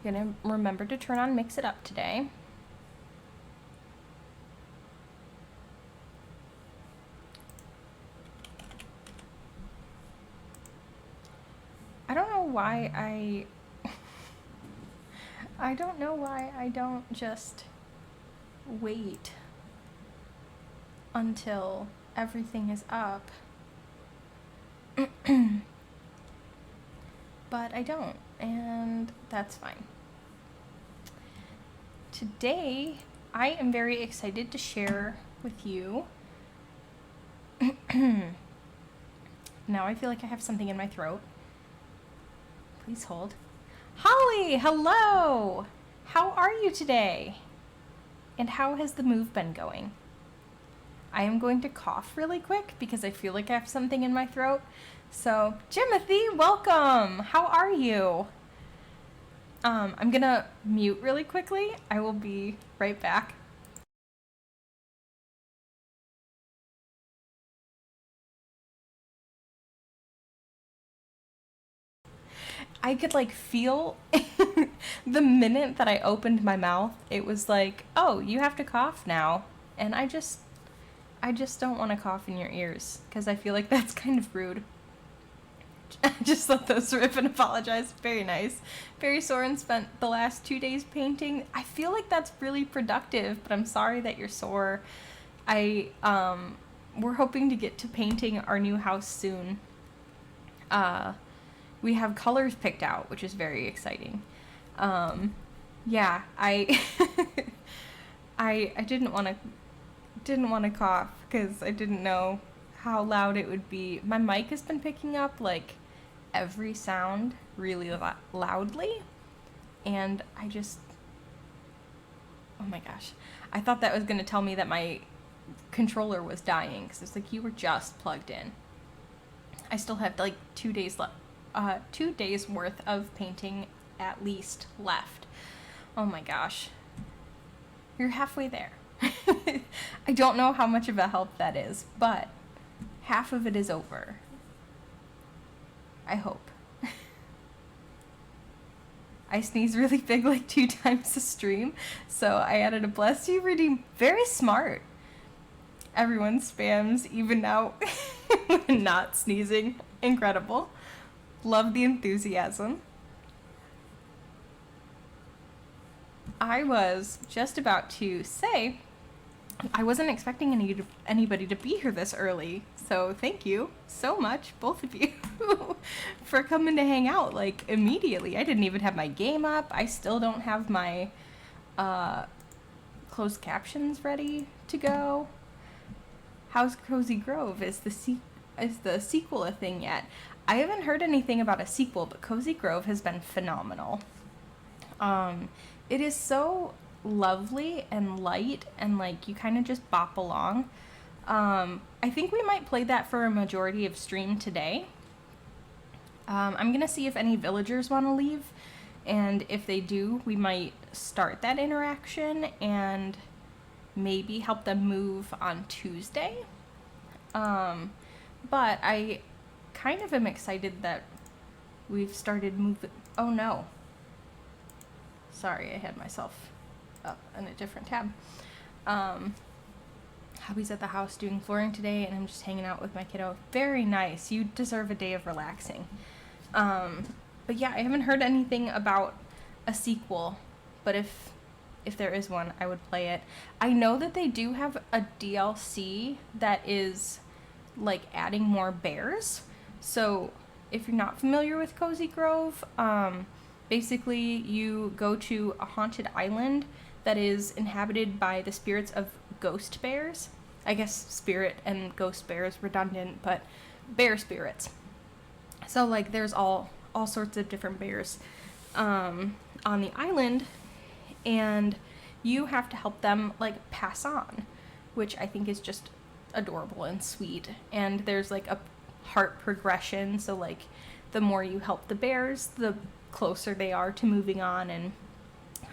Gonna remember to turn on Mix It Up today. I don't know why I don't know why I don't just wait until everything is up. But I don't, and that's fine. Today, I am very excited to share with you. Now I feel like I have something in my throat. Please hold. Holly, hello! How are you today? And how has the move been going? I am going to cough really quick because I feel like I have something in my throat. So, Jimothy, welcome! How are you? I'm gonna mute really quickly. I will be right back. I could like feel the minute that I opened my mouth, it was like, oh, you have to cough now. And I just don't want to cough in your ears because I feel like that's kind of rude. Just let those rip and apologize. Very nice. Barry Soren spent the last 2 days painting. I feel like that's really productive, but I'm sorry that you're sore. We're hoping to get to painting our new house soon. We have colors picked out, which is very exciting. Yeah, I I didn't want to cough because I didn't know how loud it would be. My mic has been picking up like every sound really loudly, and oh my gosh, I thought that was going to tell me that my controller was dying because it's like you were just plugged in. I still have like 2 days left, 2 days worth of painting at least left. Oh my gosh, you're halfway there. I don't know how much of a help that is, but half of it is over. I hope. I sneeze really big like 2 times a stream, so I added a bless you redeem. Very smart. Everyone spams even now when not sneezing. Incredible. Love the enthusiasm. I was just about to say I wasn't expecting anybody to be here this early, so thank you so much, both of you, for coming to hang out, like, immediately. I didn't even have my game up. I still don't have my closed captions ready to go. How's Cozy Grove? Is the sequel a thing yet? I haven't heard anything about a sequel, but Cozy Grove has been phenomenal. It is so lovely and light, and like you kind of just bop along. I think we might play that for a majority of stream today. I'm gonna see if any villagers want to leave, and if they do, we might start that interaction and maybe help them move on Tuesday. But I kind of am excited that we've started moving. Oh no. Sorry, I had myself up in a different tab. Hubby's at the house doing flooring today, and I'm just hanging out with my kiddo. Very nice. You deserve a day of relaxing. But yeah, I haven't heard anything about a sequel, but if there is one, I would play it. I know that they do have a DLC that is like adding more bears. So if you're not familiar with Cozy Grove, basically you go to a haunted island that is inhabited by the spirits of ghost bears. I guess spirit and ghost bears redundant, but bear spirits. So like there's all sorts of different bears on the island, and you have to help them like pass on, which I think is just adorable and sweet. And there's like a heart progression, so like the more you help the bears, the closer they are to moving on. And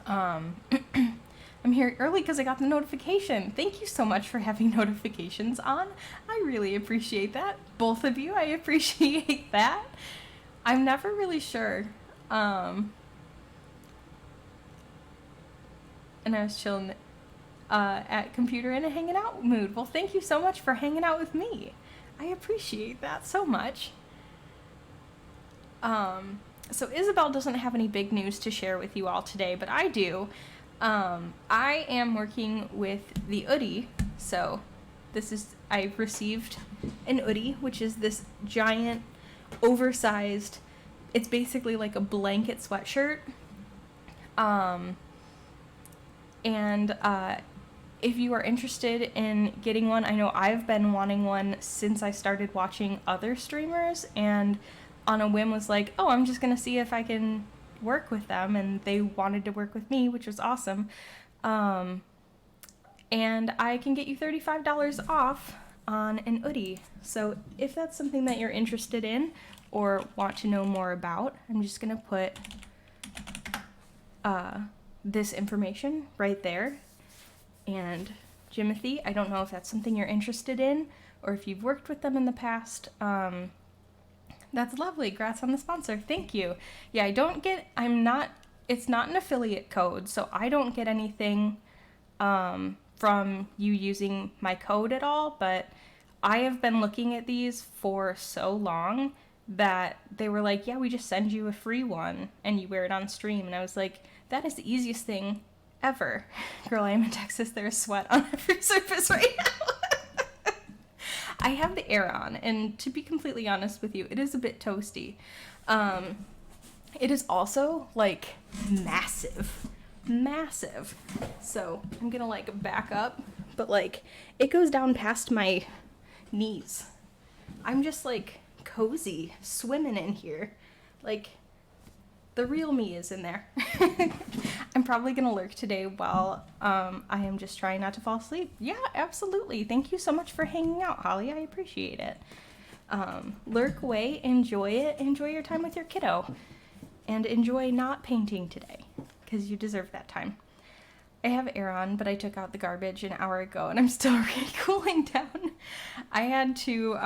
I'm here early because I got the notification. Thank you so much for having notifications on. I really appreciate that. Both of you, I appreciate that. I'm never really sure and I was chilling at computer in a hanging out mood. Well, thank you so much for hanging out with me. I appreciate that so much. So Isabel doesn't have any big news to share with you all today, but I do. I am working with the oodie. So I received an oodie, which is this giant, oversized, it's basically like a blanket sweatshirt. If you are interested in getting one, I know I've been wanting one since I started watching other streamers, and on a whim was like, oh, I'm just gonna see if I can work with them, and they wanted to work with me, which was awesome. And I can get you $35 off on an oodie. So if that's something that you're interested in or want to know more about, I'm just gonna put this information right there. And Jimothy, I don't know if that's something you're interested in or if you've worked with them in the past. That's lovely. Congrats on the sponsor. Thank you. Yeah, it's not an affiliate code, so I don't get anything from you using my code at all, but I have been looking at these for so long that they were like, yeah, we just send you a free one and you wear it on stream. And I was like, that is the easiest thing ever. Girl, I am in Texas. There's sweat on every surface right now. I have the air on, and to be completely honest with you, it is a bit toasty. It is also, like, massive. So I'm gonna, like, back up, but, like, it goes down past my knees. I'm just, like, cozy, swimming in here. Like, the real me is in there. I'm probably gonna lurk today while I am just trying not to fall asleep. Yeah, absolutely. Thank you so much for hanging out, Holly. I appreciate it. Lurk away, enjoy it, enjoy your time with your kiddo, and enjoy not painting today, because you deserve that time. I have air on, but I took out the garbage an hour ago, and I'm still really cooling down. I had to,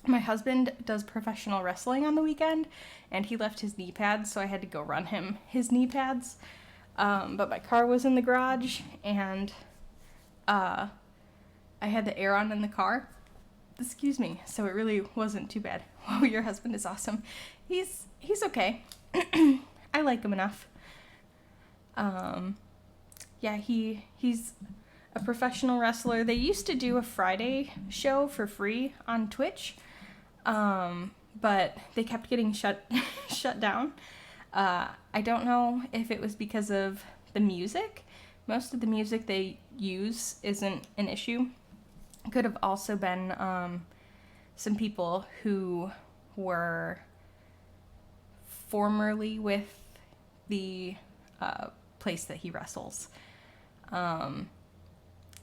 my husband does professional wrestling on the weekend, and he left his knee pads, so I had to go run him his knee pads. But my car was in the garage, and I had the air on in the car. Excuse me. So it really wasn't too bad. Wow, your husband is awesome. He's okay. I like him enough. Yeah, he's a professional wrestler. They used to do a Friday show for free on Twitch. But they kept getting shut down. I don't know if it was because of the music. Most of the music they use isn't an issue. It could have also been some people who were formerly with the place that he wrestles,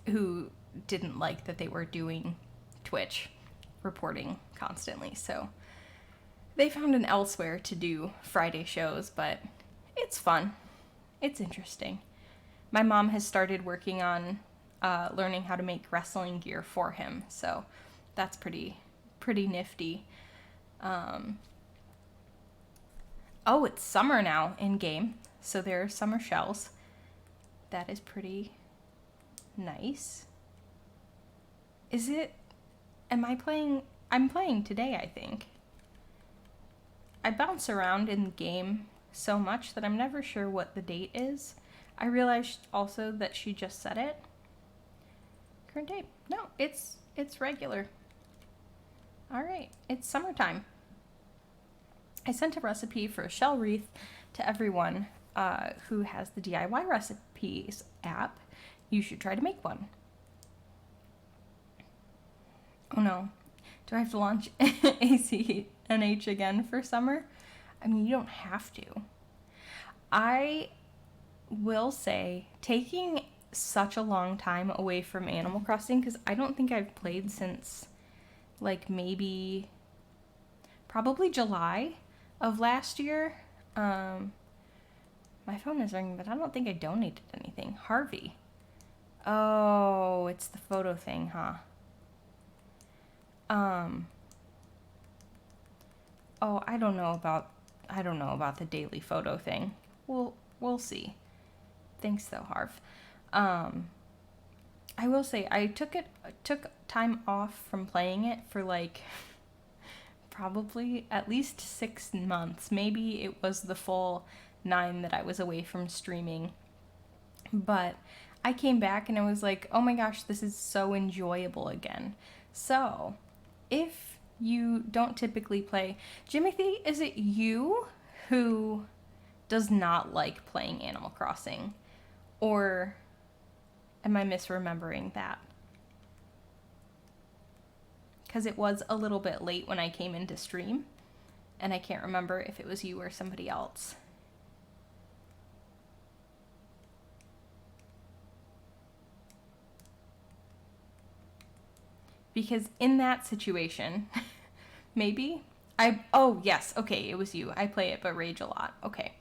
who didn't like that they were doing Twitch reporting constantly, so they found an elsewhere to do Friday shows, but it's fun. It's interesting. My mom has started working on learning how to make wrestling gear for him, so that's pretty nifty. Oh, it's summer now in game, so there are summer shells. That is pretty nice. Is it? Am I playing? I'm playing today, I think. I bounce around in the game so much that I'm never sure what the date is. I realized also that she just said it. Current date. No, it's regular. Alright, it's summertime. I sent a recipe for a shell wreath to everyone who has the DIY recipes app. You should try to make one. Oh no. Do I have to launch ACNH again for summer? I mean, you don't have to. I will say, taking such a long time away from Animal Crossing, because I don't think I've played since, like, maybe, probably July of last year. My phone is ringing, but I don't think I donated anything. Harvey. Oh, it's the photo thing, huh? Oh, I don't know about the daily photo thing. We'll see. Thanks though, Harv. I will say I took time off from playing it for like probably at least 6 months. Maybe it was the full 9 that I was away from streaming. But I came back and I was like, oh my gosh, this is so enjoyable again. So, if you don't typically play, Jimothy, is it you who does not like playing Animal Crossing? Or am I misremembering that? Because it was a little bit late when I came into stream, and I can't remember if it was you or somebody else. Because in that situation, maybe oh yes, okay, it was you. I play it but rage a lot. Okay.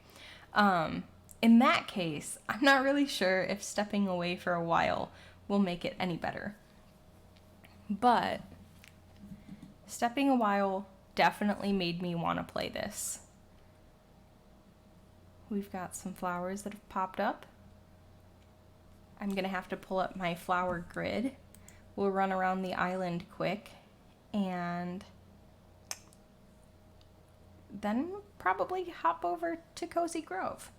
In that case, I'm not really sure if stepping away for a while will make it any better. But stepping a while definitely made me want to play this. We've got some flowers that have popped up. I'm going to have to pull up my flower grid. We'll run around the island quick and then probably hop over to Cozy Grove.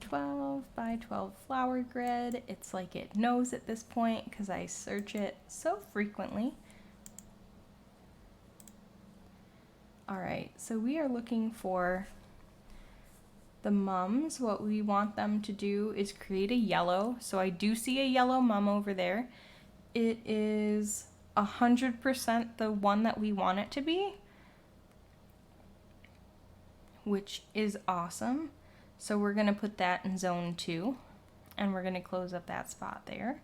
12 by 12 flower grid. It's like it knows at this point because I search it so frequently. Alright, so we are looking for the mums. What we want them to do is create a yellow. So I do see a yellow mum over there. It is 100% the one that we want it to be, which is awesome. So we're going to put that in zone 2, and we're going to close up that spot there.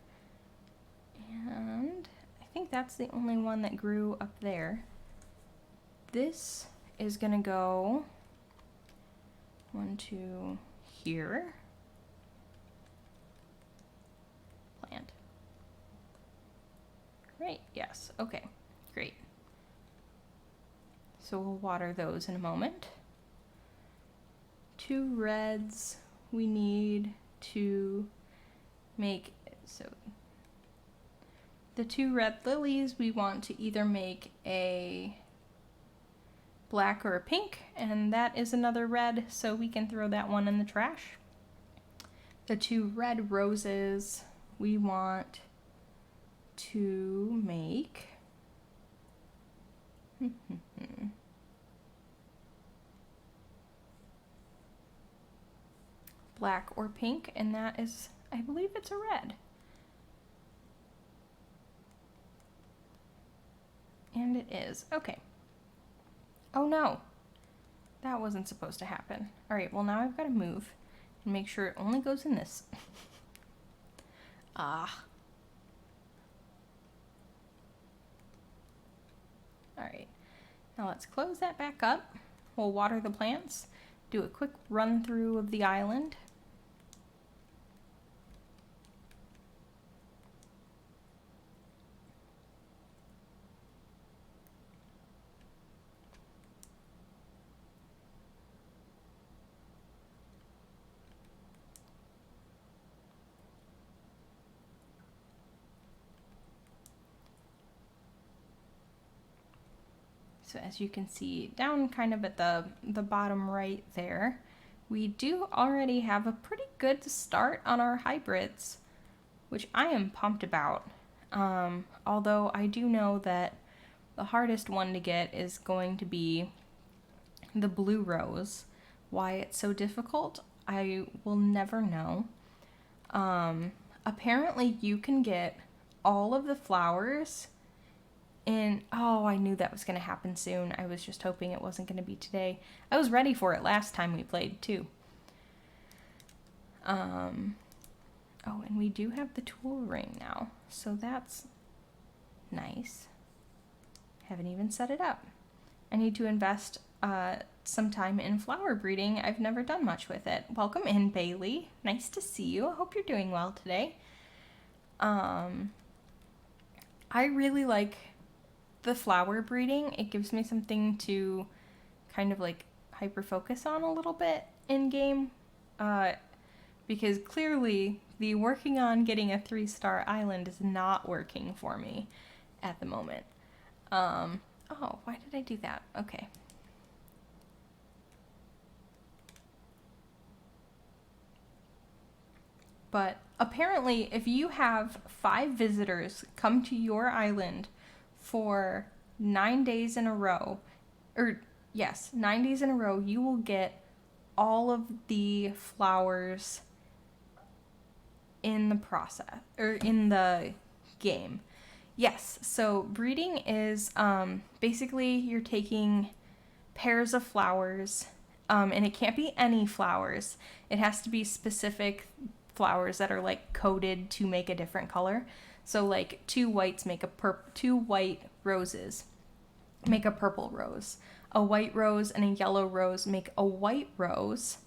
And I think that's the only one that grew up there. This is going to go 1, 2 here. Plant. Right, yes, okay, great. So we'll water those in a moment. 2 reds we need to make, so the 2 red lilies we want to either make a black or a pink, and that is another red, so we can throw that one in the trash. The 2 red roses we want to make black or pink, and that is, I believe it's a red. And it is. Okay. Oh no. That wasn't supposed to happen. Alright, well now I've got to move and make sure it only goes in this. Alright. Now let's close that back up. We'll water the plants. Do a quick run through of the island. So as you can see down kind of at the bottom right there, we do already have a pretty good start on our hybrids, which I am pumped about. Although I do know that the hardest one to get is going to be the blue rose. Why it's so difficult, I will never know. Apparently you can get all of the flowers in, oh, I knew that was going to happen soon. I was just hoping it wasn't going to be today. I was ready for it last time we played too. Oh, and we do have the tool ring now, so that's nice. Haven't even set it up. I need to invest some time in flower breeding. I've never done much with it. Welcome in, Bailey. Nice to see you. I hope you're doing well today. I really like the flower breeding. It gives me something to kind of like hyper focus on a little bit in game, because clearly the working on getting a 3-star island is not working for me at the moment. Oh, why did I do that? Okay. But apparently, if you have 5 visitors come to your island for 9 days in a row, 9 days in a row, you will get all of the flowers in the process, or in the game. Yes, so breeding is basically you're taking pairs of flowers, and it can't be any flowers. It has to be specific flowers that are like coded to make a different color. So like 2 white roses make a purple rose. A white rose and a yellow rose make a white rose,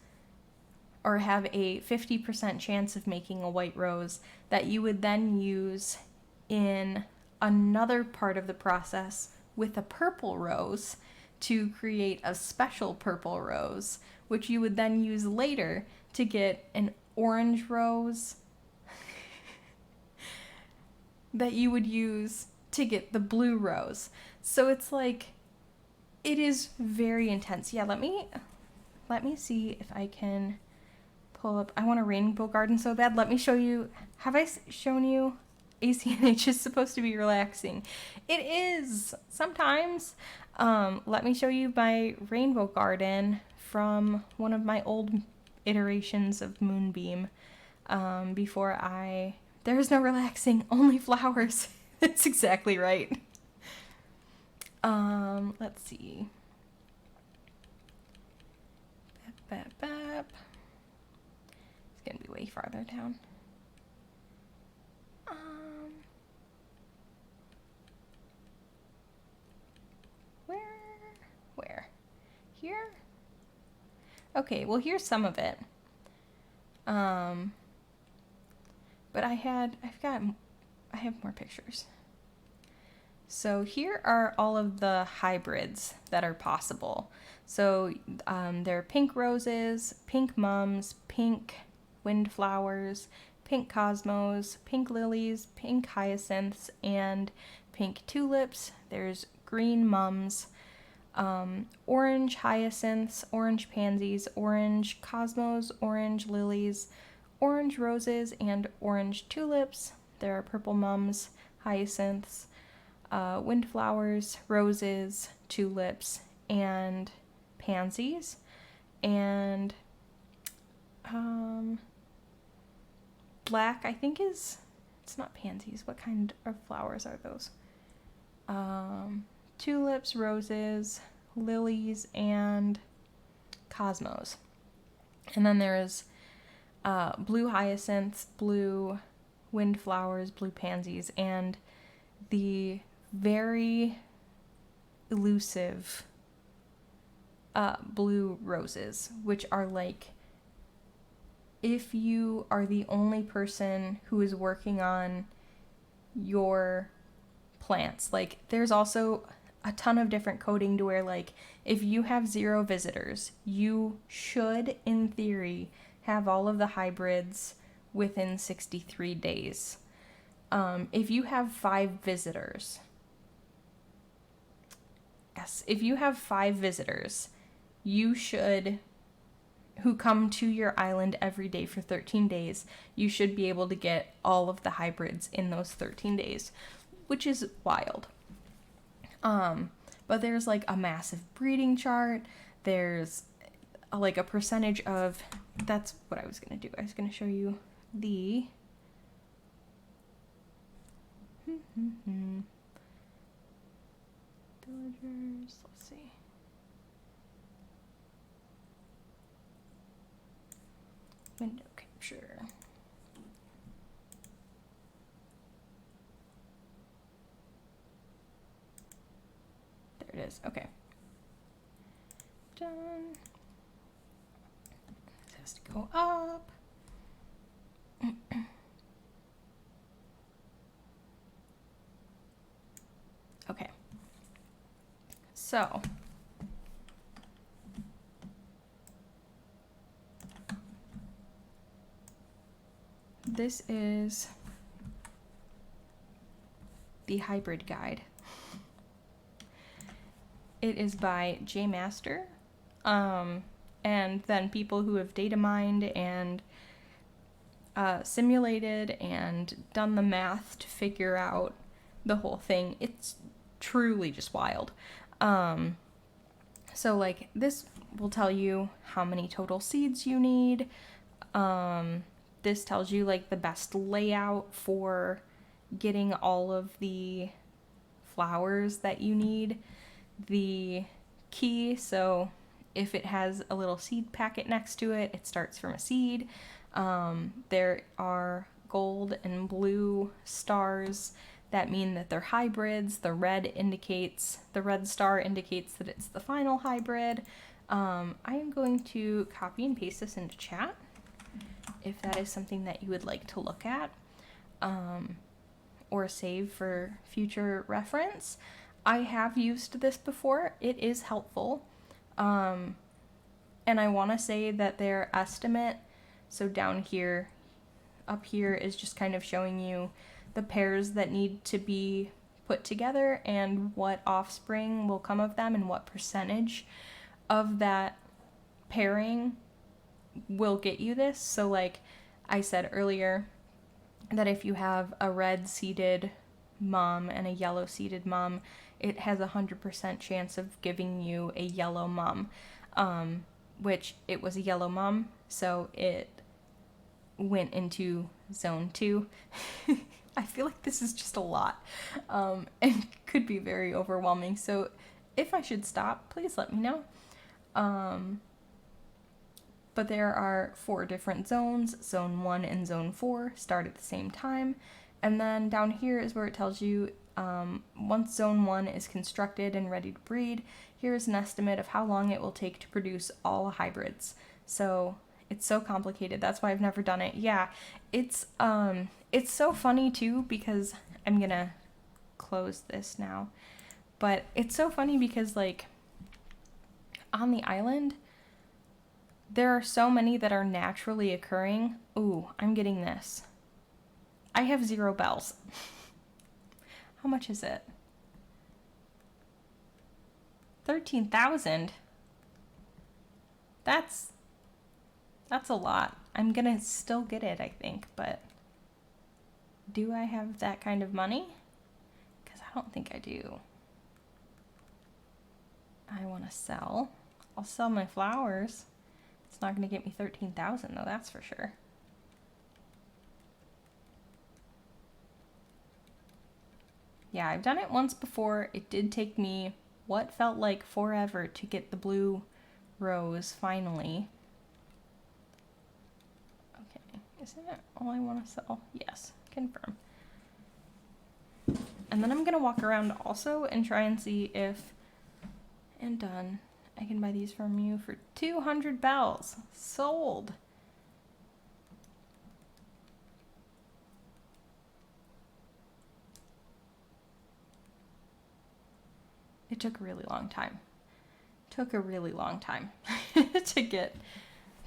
or have a 50% chance of making a white rose that you would then use in another part of the process with a purple rose to create a special purple rose, which you would then use later to get an orange rose that you would use to get the blue rose. So it's like, it is very intense. Yeah, let me see if I can pull up. I want a rainbow garden so bad. Let me show you. Have I shown you? ACNH is supposed to be relaxing. It is sometimes. Let me show you my rainbow garden from one of my old iterations of Moonbeam. There's no relaxing, only flowers. That's exactly right. Let's see. It's gonna be way farther down. Where? Here? Okay, well, here's some of it. But I have more pictures. So here are all of the hybrids that are possible. So there are pink roses, pink mums, pink windflowers, pink cosmos, pink lilies, pink hyacinths, and pink tulips. There's green mums, orange hyacinths, orange pansies, orange cosmos, orange lilies, orange roses, and orange tulips. There are purple mums, hyacinths, windflowers, roses, tulips, and pansies. And black, I think it's not pansies. What kind of flowers are those? Tulips, roses, lilies, and cosmos. And then there's blue hyacinths, blue windflowers, blue pansies, and the very elusive blue roses, which are like, if you are the only person who is working on your plants, like there's also a ton of different coding to where, like, if you have 0 visitors, you should, in theory, have all of the hybrids within 63 days. If you have 5 visitors, you should, who come to your island every day for 13 days, you should be able to get all of the hybrids in those 13 days, which is wild. But there's like a massive breeding chart. There's like a percentage of, that's what I was going to do. I was going to show you the villagers. Let's see. Window capture. There it is. Okay. Done. This has to go up. Okay. So this is the hybrid guide. It is by J Master, and then people who have data mined and simulated and done the math to figure out the whole thing. It's truly just wild. So like this will tell you how many total seeds you need. This tells you like the best layout for getting all of the flowers that you need. The key, so if it has a little seed packet next to it, it starts from a seed. There are gold and blue stars that mean that they're hybrids. The red star indicates that it's the final hybrid. I am going to copy and paste this into chat if that is something that you would like to look at, or save for future reference. I have used this before. It is helpful. And I want to say that their estimate, so down here, up here is just kind of showing you the pairs that need to be put together and what offspring will come of them and what percentage of that pairing will get you this. So like I said earlier, that if you have a red seeded mom and a yellow seeded mom, it has 100% chance of giving you a yellow mom, which it was a yellow mom, so it went into zone 2. I feel like this is just a lot, and could be very overwhelming, so if I should stop, please let me know. But there are 4 different zones. Zone 1 and Zone 4 start at the same time. And then down here is where it tells you once Zone 1 is constructed and ready to breed, here's an estimate of how long it will take to produce all hybrids. So it's so complicated. That's why I've never done it. Yeah, it's so funny too, because I'm gonna close this now. But it's so funny because like on the island, there are so many that are naturally occurring. Ooh, I'm getting this. I have 0 bells. How much is it? 13,000. That's a lot. I'm gonna still get it, I think, but do I have that kind of money? Because I don't think I do. I want to sell. I'll sell my flowers. It's not gonna get me 13,000 though, that's for sure. Yeah, I've done it once before. It did take me what felt like forever to get the blue rose finally. Okay, is that all I want to sell? Yes, confirm. And then I'm gonna walk around also and try and see if, and done, I can buy these from you for 200 bells. Sold. It took a really long time. Took a really long time to get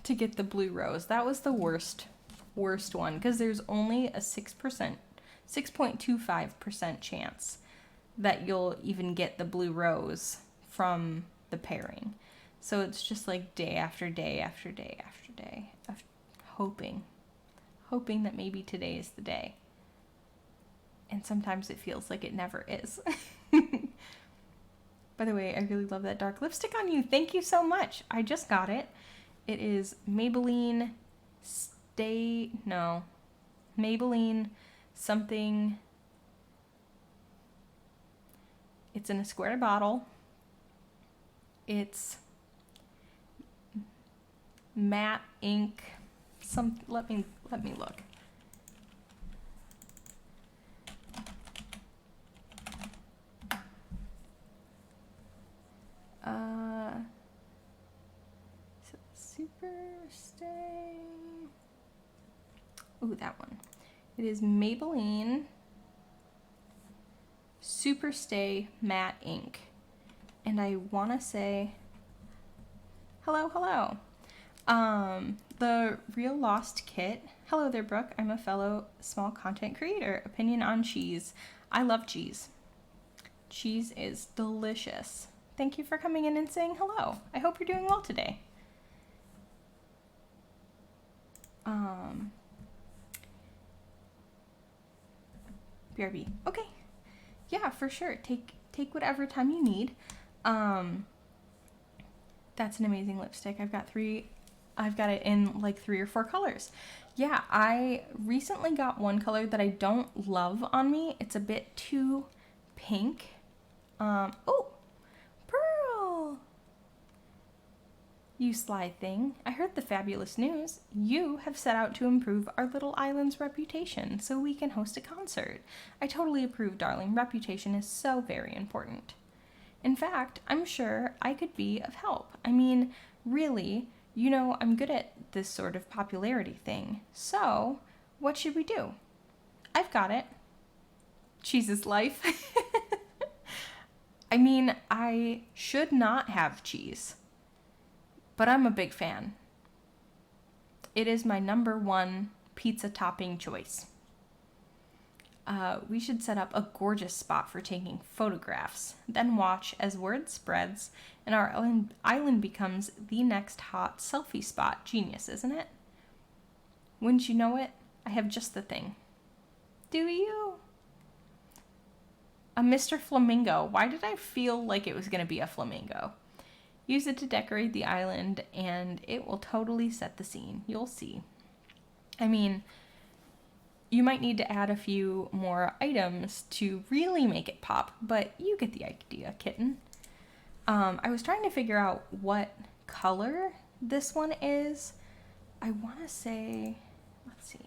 the blue rose. That was the worst one, because there's only a 6.25% chance that you'll even get the blue rose from the pairing. So it's just like day after day after day after day of hoping that maybe today is the day. And sometimes it feels like it never is. By the way, I really love that dark lipstick on you. Thank you so much. I just got it. It is Maybelline something. It's in a square bottle. It's matte ink. Let me look. Super Stay. Ooh, that one. It is Maybelline Super Stay Matte Ink. And I want to say, hello. The Real Lost Kit. Hello there, Brooke. I'm a fellow small content creator. Opinion on cheese. I love cheese. Cheese is delicious. Thank you for coming in and saying hello. I hope you're doing well today. BRB. Okay. Yeah, for sure. Take whatever time you need. That's an amazing lipstick. I've got it in like 3 or 4 colors. Yeah, I recently got one color that I don't love on me. It's a bit too pink. Oh, Pearl! You sly thing. I heard the fabulous news. You have set out to improve our little island's reputation so we can host a concert. I totally approve, darling. Reputation is so very important. In fact, I'm sure I could be of help. I mean, really, you know, I'm good at this sort of popularity thing. So, what should we do? I've got it. Cheese is life. I mean, I should not have cheese, but I'm a big fan. It is my #1 pizza topping choice. We should set up a gorgeous spot for taking photographs, then watch as word spreads and our island becomes the next hot selfie spot. Genius, isn't it? Wouldn't you know it? I have just the thing. Do you? A Mr. Flamingo. Why did I feel like it was going to be a flamingo? Use it to decorate the island and it will totally set the scene. You'll see. I mean, you might need to add a few more items to really make it pop, but you get the idea, kitten. I was trying to figure out what color this one is. I want to say, let's see.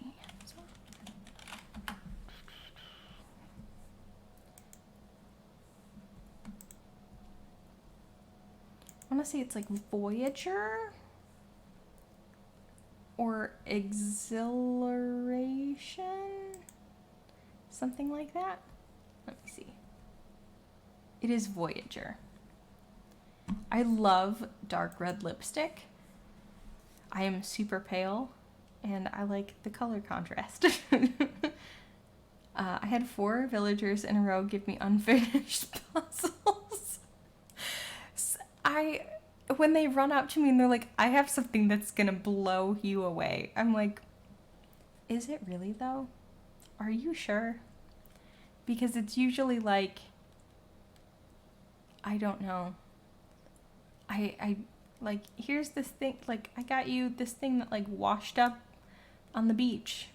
I want to say it's like Voyager or Exhilaration, something like that. Let me see. It is Voyager. I love dark red lipstick. I am super pale and I like the color contrast. I had 4 villagers in a row give me unfinished puzzles. When they run up to me and they're like, I have something that's gonna blow you away. I'm like, is it really though? Are you sure? Because it's usually like, I don't know. I like, here's this thing, like, I got you this thing that like washed up on the beach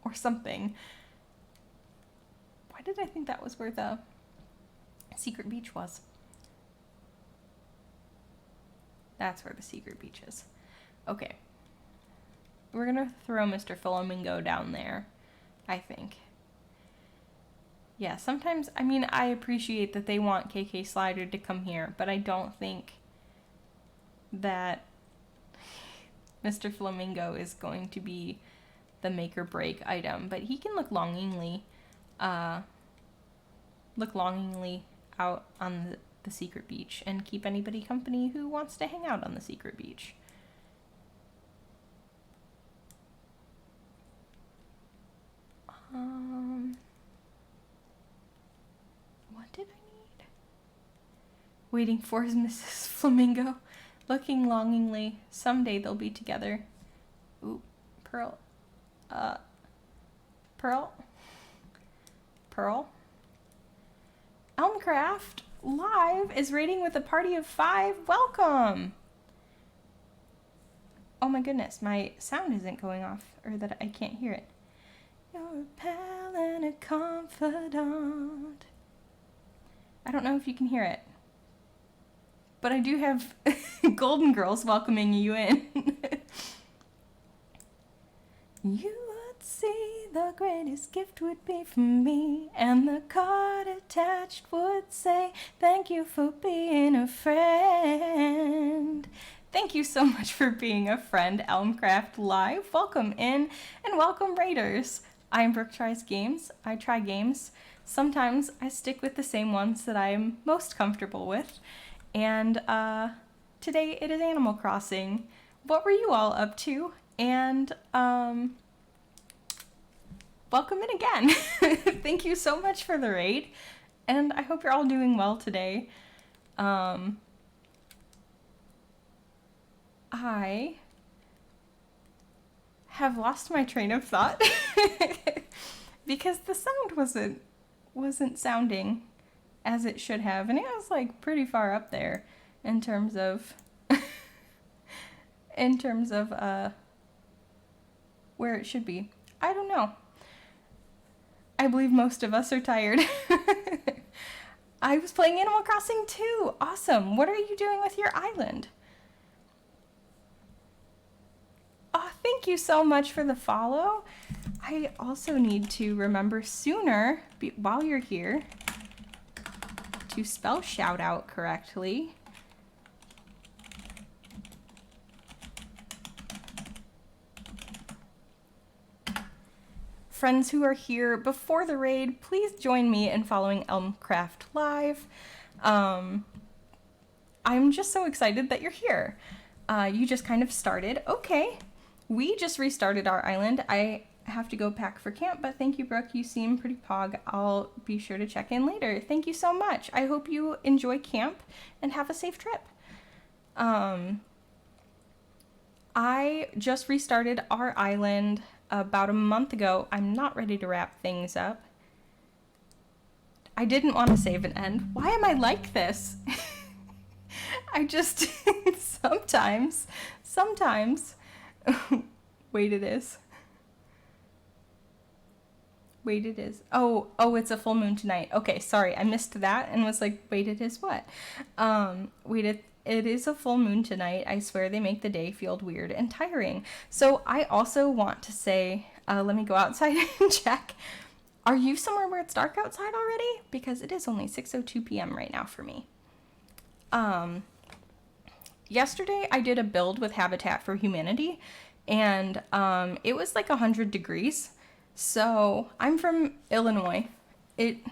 or something. Why did I think that was where the secret beach was? That's where the secret beach is. Okay. We're gonna throw Mr. Flamingo down there, I think. Yeah, sometimes, I mean, I appreciate that they want KK Slider to come here, but I don't think that Mr. Flamingo is going to be the make or break item, but he can look longingly out on the secret beach and keep anybody company who wants to hang out on the secret beach. What did I need? Waiting for Mrs. Flamingo, looking longingly. Someday they'll be together. Ooh, Pearl. Pearl? Elmcraft Live is rating with a party of 5. Welcome! Oh my goodness, my sound isn't going off, or that I can't hear it. You're a pal and a confidant. I don't know if you can hear it, but I do have Golden Girls welcoming you in. You would see the greatest gift would be from me, and the card attached would say, thank you for being a friend. Thank you so much for being a friend, Elmcraft Live. Welcome in, and welcome Raiders. I'm Brooke Tries Games. I try games. Sometimes I stick with the same ones that I'm most comfortable with. And today it is Animal Crossing. what were you all up to? And welcome in again. Thank you so much for the raid, and I hope you're all doing well today. I have lost my train of thought because the sound wasn't sounding as it should have, and it was like pretty far up there in terms of where it should be. I don't know. I believe most of us are tired. I was playing Animal Crossing too. Awesome. What are you doing with your island? Oh, thank you so much for the follow. I also need to remember sooner, while you're here, to spell shout out correctly. Friends who are here before the raid, please join me in following Elmcraft Live. I'm just so excited that you're here. You just kind of started. Okay, we just restarted our island. I have to go pack for camp, but thank you, Brooke. You seem pretty pog. I'll be sure to check in later. Thank you so much. I hope you enjoy camp and have a safe trip. I just restarted our island about a month ago. I'm not ready to wrap things up. I didn't want to save and end. Why am I like this? I just sometimes wait, it is. Oh, it's a full moon tonight. Okay, sorry, I missed that and was like, wait, it is what? It is a full moon tonight. I swear they make the day feel weird and tiring. So I also want to say, let me go outside and check. Are you somewhere where it's dark outside already? Because it is only 6:02 p.m. right now for me. Yesterday I did a build with Habitat for Humanity, and it was like 100 degrees. So I'm from Illinois. It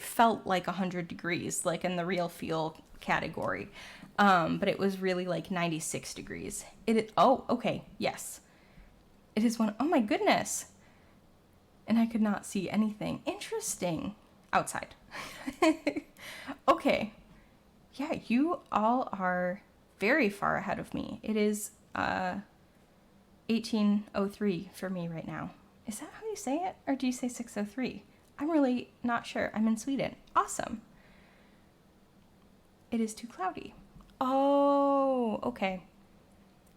felt like 100 degrees, like in the real feel category. But it was really like 96 degrees. Oh, okay, yes. It is oh my goodness. And I could not see anything. Interesting. Outside. Okay. Yeah, you all are very far ahead of me. It is 18:03 for me right now. Is that how you say it? Or do you say 6:03? I'm really not sure. I'm in Sweden. Awesome. It is too cloudy. Oh, okay.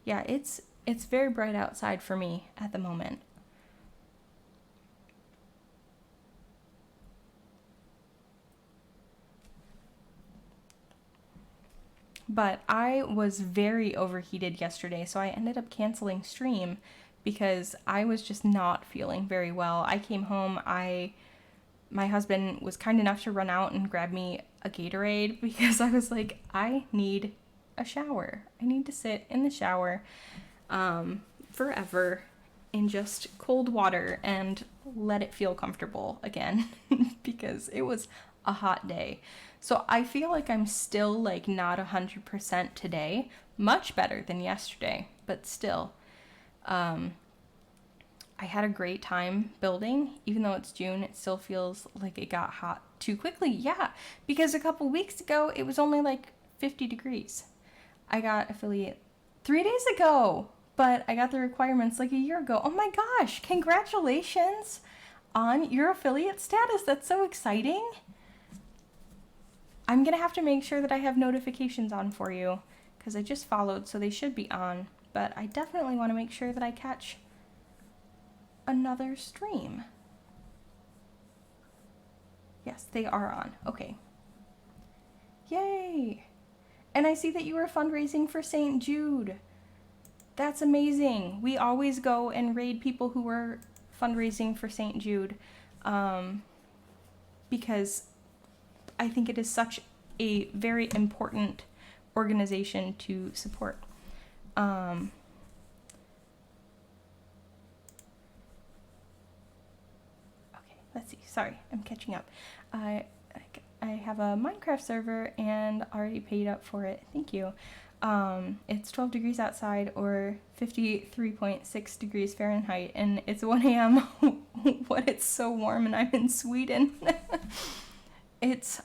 Yeah, it's very bright outside for me at the moment. But I was very overheated yesterday, so I ended up canceling stream because I was just not feeling very well. I came home, my husband was kind enough to run out and grab me a Gatorade because I was like, I need a shower. I need to sit in the shower forever in just cold water and let it feel comfortable again because it was a hot day. So I feel like I'm still like not 100% today. Much better than yesterday, but still. I had a great time building. Even though it's June, it still feels like it got hot too quickly. Yeah, because a couple weeks ago, it was only like 50 degrees. I got affiliate 3 days ago, but I got the requirements like a year ago. Oh my gosh, congratulations on your affiliate status. That's so exciting. I'm going to have to make sure that I have notifications on for you because I just followed, so they should be on. But I definitely want to make sure that I catch another stream. Yes, they are on. Okay. Yay! And I see that you are fundraising for St. Jude. That's amazing. We always go and raid people who are fundraising for St. Jude because I think it is such a very important organization to support. Okay, let's see. Sorry, I'm catching up. I have a Minecraft server and already paid up for it. Thank you. It's 12 degrees outside or 53.6 degrees Fahrenheit, and it's 1 a.m. What? It's so warm, and I'm in Sweden. It's,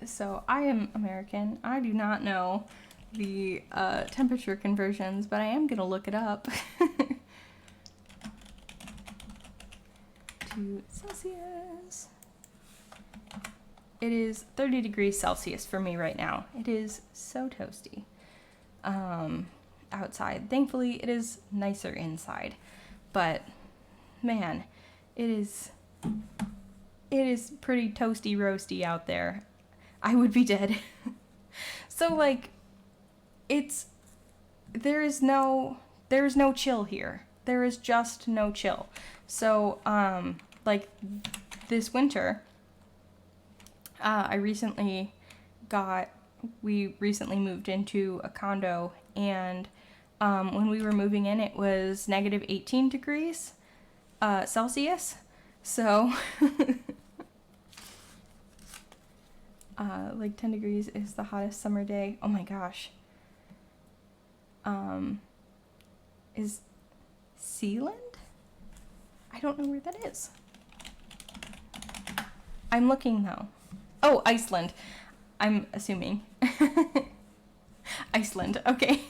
so I am American. I do not know the temperature conversions, but I am gonna look it up. To Celsius. It is 30 degrees Celsius for me right now. It is so toasty outside. Thankfully, it is nicer inside. But, man, it is pretty toasty roasty out there. I would be dead. So, like, there is no chill here. There is just no chill. So, like, this winter, we recently moved into a condo, and when we were moving in, it was negative 18 degrees Celsius. So, like 10 degrees is the hottest summer day. Oh my gosh. Is Sealand? I don't know where that is. I'm looking though. Oh, Iceland. I'm assuming. Iceland, okay.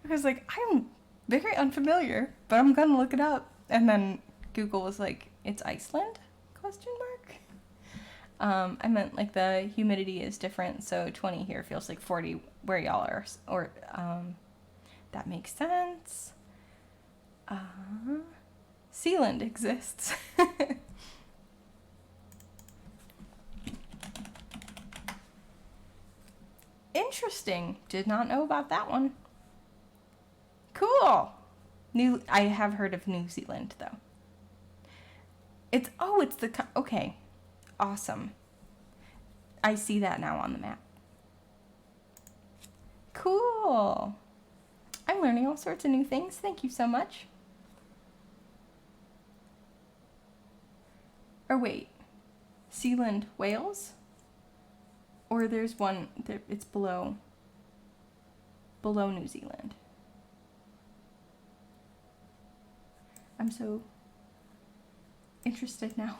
I was like, I'm very unfamiliar, but I'm gonna look it up. And then Google was like, it's Iceland? Question mark. I meant like the humidity is different, so 20 here feels like 40 where y'all are, or that makes sense. Sealand exists. Interesting. Did not know about that one. Cool. I have heard of New Zealand though. Okay. Awesome. I see that now on the map. Cool. I'm learning all sorts of new things. Thank you so much. Or wait, Sealand, Wales? Or there's one, it's below New Zealand. I'm so interested now.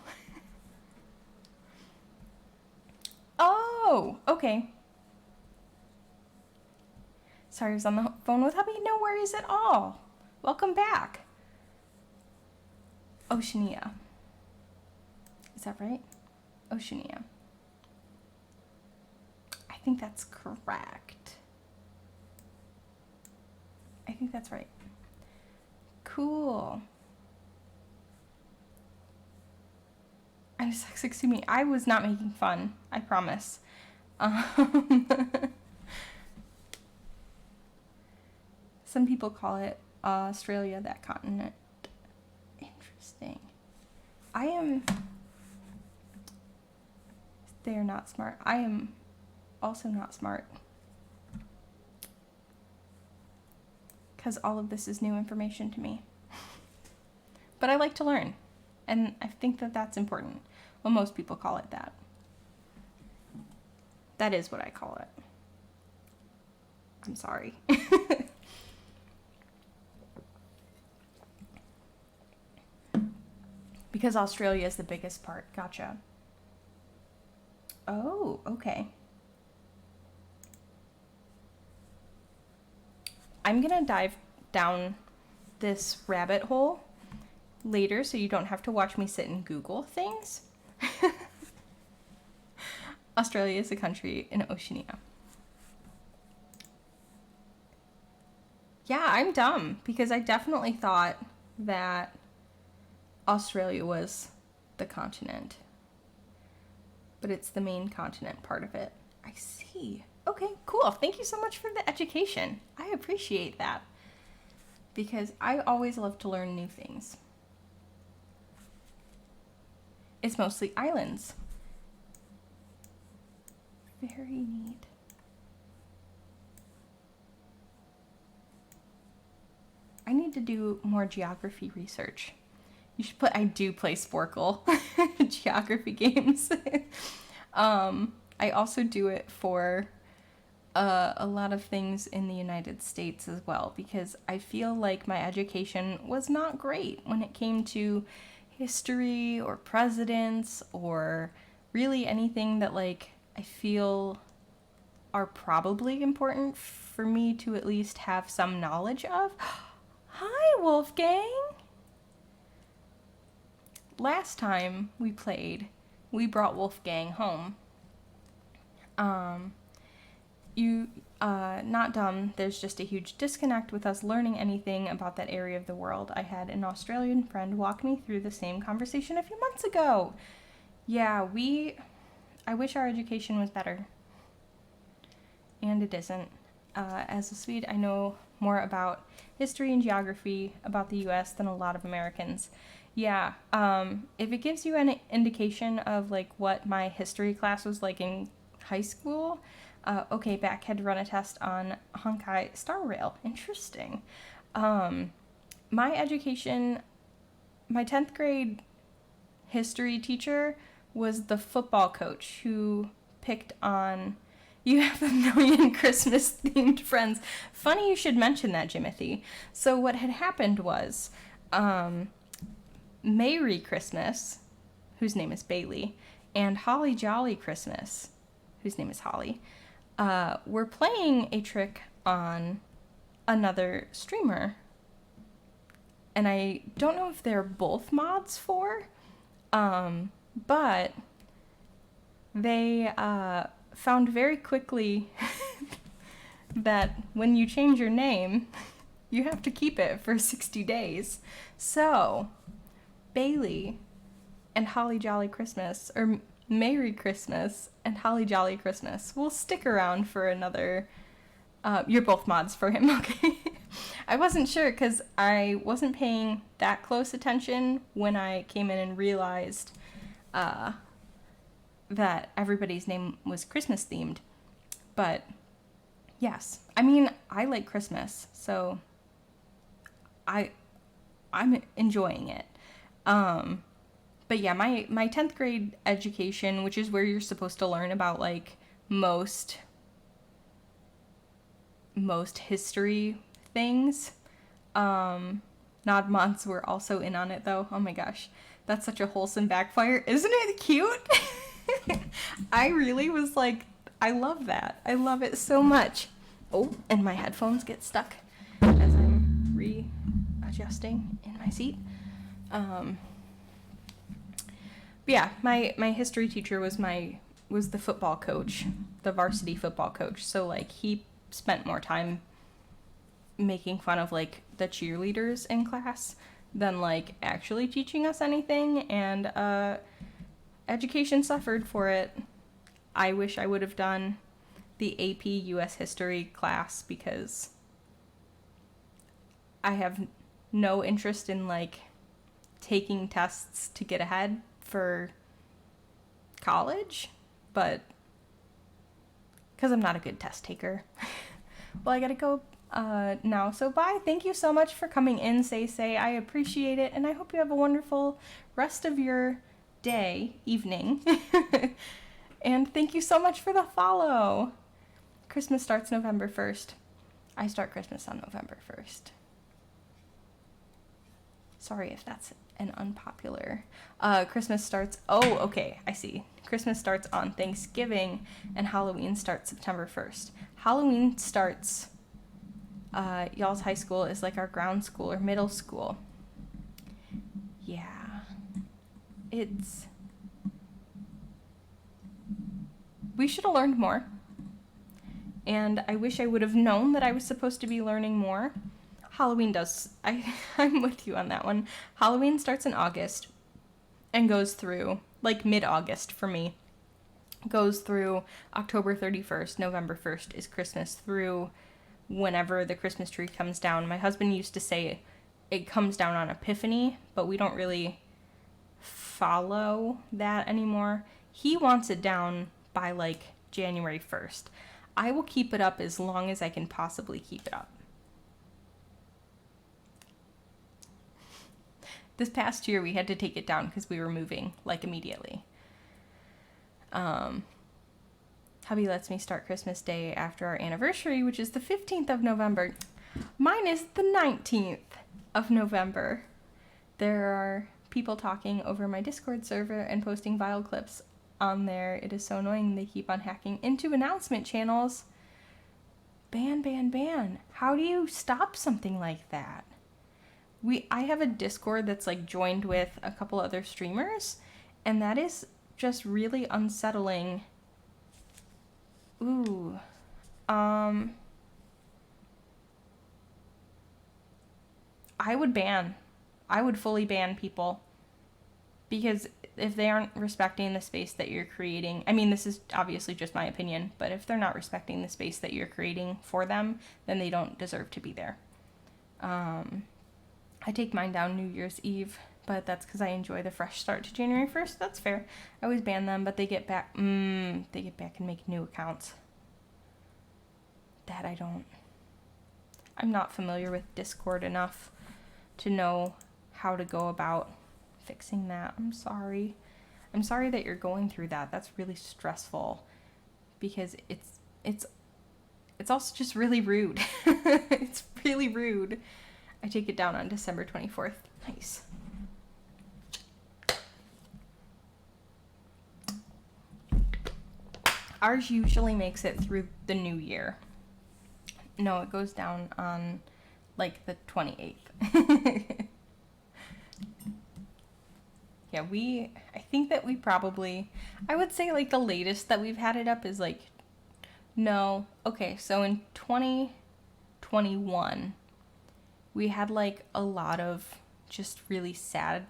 Oh, okay. Sorry, I was on the phone with hubby. No worries at all. Welcome back. Oceania. Is that right? Oceania. I think that's correct. I think that's right. Cool. I'm excuse me. I was not making fun. I promise. Some people call it Australia, that continent. Interesting. They are not smart. I am also not smart. Because all of this is new information to me. But I like to learn. And I think that that's important. Well, most people call it that. That is what I call it. I'm sorry. Because Australia is the biggest part. Gotcha. Oh, okay. I'm gonna dive down this rabbit hole later so you don't have to watch me sit and Google things. Australia is a country in Oceania. Yeah, I'm dumb because I definitely thought that Australia was the continent. But it's the main continent part of it. I see. Okay, cool. Thank you so much for the education. I appreciate that. Because I always love to learn new things. It's mostly islands. Very neat. I need to do more geography research. You should play. I do play Sporkle, geography games. I also do it for a lot of things in the United States as well, because I feel like my education was not great when it came to history or presidents or really anything that like I feel are probably important for me to at least have some knowledge of. Hi, Wolfgang! Last time we played, we brought Wolfgang home. Not dumb, there's just a huge disconnect with us learning anything about that area of the world. I had an Australian friend walk me through the same conversation a few months ago. Yeah, I wish our education was better. And it isn't. As a Swede, I know more about history and geography about the US than a lot of Americans. Yeah, if it gives you an indication of like what my history class was like in high school, okay, Beck had run a test on Honkai Star Rail. Interesting. My education, my 10th grade history teacher was the football coach who picked on, you have a million Christmas themed friends. Funny you should mention that, Jimothy. So what had happened was, Merry Christmas, whose name is Bailey, and Holly Jolly Christmas, whose name is Holly, were playing a trick on another streamer. And I don't know if they're both mods for, but they found very quickly that when you change your name, you have to keep it for 60 days. So Bailey and Holly Jolly Christmas, or Merry Christmas and Holly Jolly Christmas, will stick around for another. You're both mods for him, okay? I wasn't sure because I wasn't paying that close attention when I came in and realized that everybody's name was Christmas themed. But yes, I mean, I like Christmas, so I'm enjoying it. But yeah, my 10th grade education, which is where you're supposed to learn about like most history things. Nod mods were also in on it though. Oh my gosh, that's such a wholesome backfire. Isn't it cute? I really was like, I love that. I love it so much. Oh, and my headphones get stuck as I'm readjusting in my seat. But yeah, my history teacher was the football coach, the varsity football coach. So like he spent more time making fun of like the cheerleaders in class than like actually teaching us anything, and education suffered for it. I wish I would have done the AP US history class because I have no interest in like taking tests to get ahead for college, but because I'm not a good test taker. Well, I gotta go now, so bye. Thank you so much for coming in, Say. I appreciate it, and I hope you have a wonderful rest of your day, evening. And thank you so much for the follow. Christmas starts November 1st. I start Christmas on November 1st. Sorry if that's an unpopular. Christmas starts, oh, okay, I see. Christmas starts on Thanksgiving, and Halloween starts September 1st. Halloween starts, y'all's high school is like our ground school or middle school. Yeah. We should have learned more. And I wish I would have known that I was supposed to be learning more. Halloween does. I'm with you on that one. Halloween starts in August and goes through, like mid-August for me. Goes through October 31st, November 1st is Christmas, through whenever the Christmas tree comes down. My husband used to say it comes down on Epiphany, but we don't really follow that anymore. He wants it down by like January 1st. I will keep it up as long as I can possibly keep it up. This past year we had to take it down because we were moving, like, immediately. Hubby lets me start Christmas Day after our anniversary, which is the 15th of November. Mine is the 19th of November. There are people talking over my Discord server and posting vile clips on there. It is so annoying. They keep on hacking into announcement channels. Ban, ban, ban. How do you stop something like that? I have a Discord that's like joined with a couple other streamers, and that is just really unsettling. Ooh. I would fully ban people, because if they aren't respecting the space that you're creating, I mean, this is obviously just my opinion, but if they're not respecting the space that you're creating for them, then they don't deserve to be there. I take mine down New Year's Eve, but that's because I enjoy the fresh start to January 1st. That's fair. I always ban them, but they get back and make new accounts. That I'm not familiar with Discord enough to know how to go about fixing that. I'm sorry that you're going through that. That's really stressful, because it's also just really rude. It's really rude. I take it down on December 24th. Nice. Ours usually makes it through the new year. No, it goes down on like the 28th. Yeah, I think that we probably, I would say like the latest that we've had it up is like, no, okay, so in 2021, we had like a lot of just really sad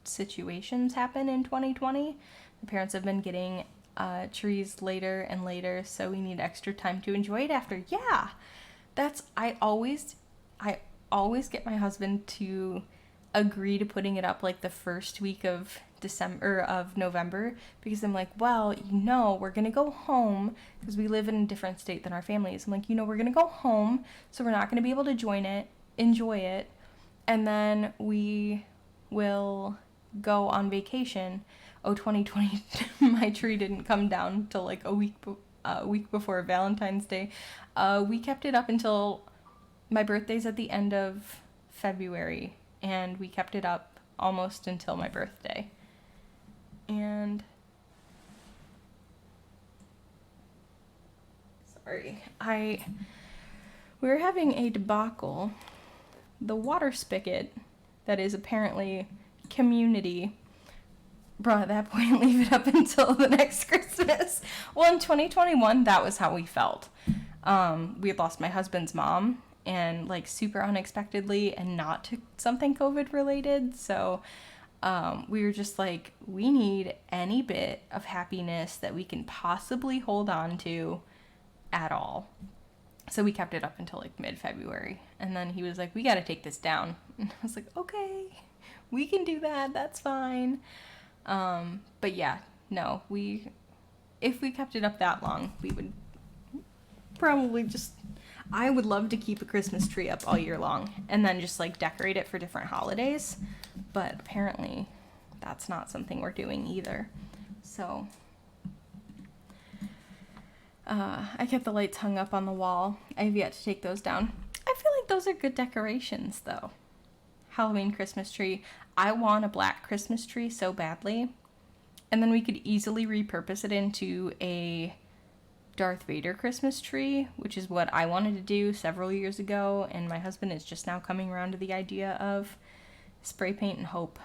situations happen in 2020. The parents have been getting trees later and later, so we need extra time to enjoy it after. Yeah, I always get my husband to agree to putting it up like the first week of November, because I'm like, well, we're gonna go home because we live in a different state than our families. I'm like, we're gonna go home, so we're not gonna be able to enjoy it, and then we will go on vacation. 2020, my tree didn't come down till like a week before Valentine's Day. We kept it up until my birthday's at the end of February, and we kept it up almost until my birthday. And we were having a debacle. The water spigot that is apparently community brought at that point, leave it up until the next Christmas. Well, in 2021, that was how we felt. We had lost my husband's mom, and like super unexpectedly, and not to something COVID related. So we were just like, we need any bit of happiness that we can possibly hold on to at all. So we kept it up until like mid-February, and then he was like, we got to take this down. And I was like, okay, we can do that. That's fine. But yeah, no, if we kept it up that long, we would probably I would love to keep a Christmas tree up all year long and then just like decorate it for different holidays, but apparently that's not something we're doing either. So, I kept the lights hung up on the wall. I have yet to take those down. I feel like those are good decorations though. Halloween Christmas tree. I want a black Christmas tree so badly. And then we could easily repurpose it into a Darth Vader Christmas tree, which is what I wanted to do several years ago, and my husband is just now coming around to the idea of spray paint and hope.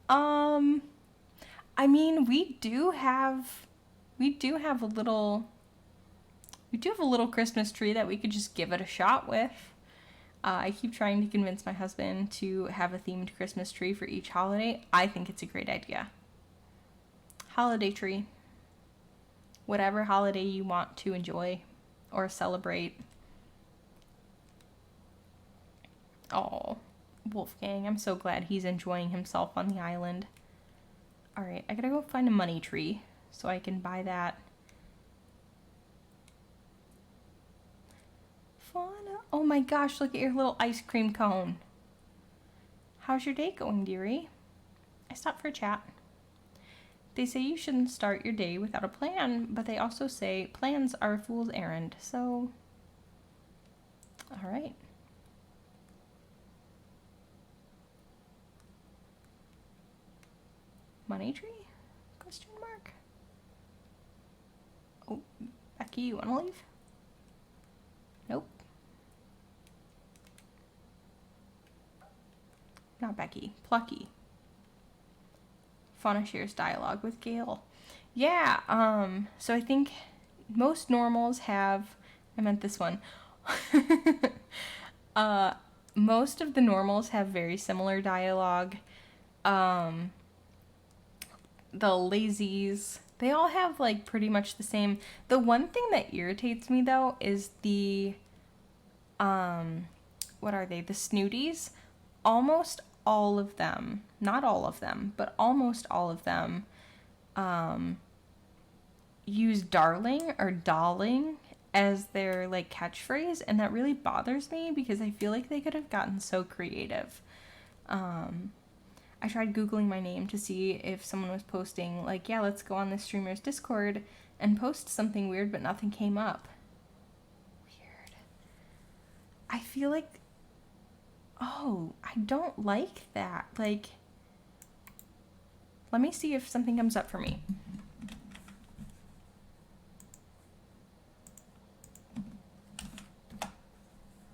I mean, we do have a little Christmas tree that we could just give it a shot with. I keep trying to convince my husband to have a themed Christmas tree for each holiday. I think it's a great idea. Holiday tree. Whatever holiday you want to enjoy or celebrate. Oh, Wolfgang, I'm so glad he's enjoying himself on the island. Alright, I gotta go find a money tree so I can buy that. Fauna. Oh my gosh, look at your little ice cream cone. How's your day going, dearie? I stopped for a chat. They say you shouldn't start your day without a plan, but they also say plans are a fool's errand, so... Alright. Money tree? Question mark. Oh, Becky, you wanna leave? Nope. Not Becky. Plucky. Fauna shares dialogue with Gale. Yeah, so I think most normals have... I meant this one. Most of the normals have very similar dialogue. The lazies, they all have, like, pretty much the same. The one thing that irritates me, though, is the, what are they? The snooties. Almost all of them, not all of them, but almost all of them, use darling or darling as their, like, catchphrase, and that really bothers me because I feel like they could have gotten so creative. I tried Googling my name to see if someone was posting, like, yeah, let's go on the streamer's Discord and post something weird, but nothing came up. Weird. I feel like, oh, I don't like that. Like, let me see if something comes up for me.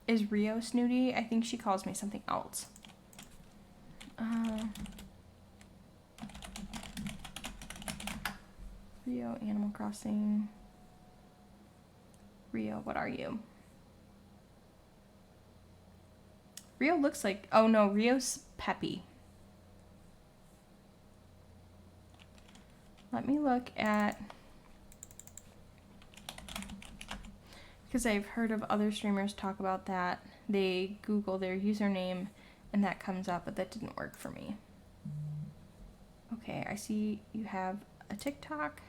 Is Rio snooty? I think she calls me something else. Rio, Animal Crossing. Rio, what are you? Rio looks like... Oh, no, Rio's Peppy. Let me look at... Because I've heard of other streamers talk about that. They Google their username and that comes up, but that didn't work for me. Okay, I see you have a TikTok.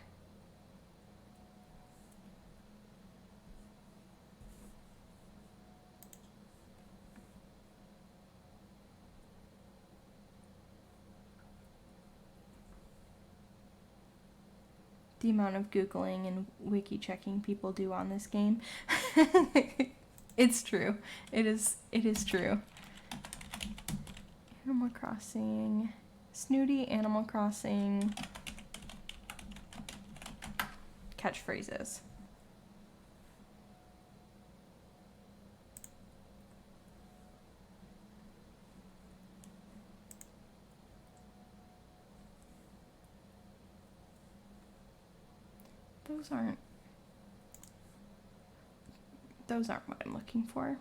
The amount of Googling and wiki checking people do on this game. It's true. It is true. Animal Crossing. Snooty Animal Crossing. Catchphrases. Those aren't what I'm looking for.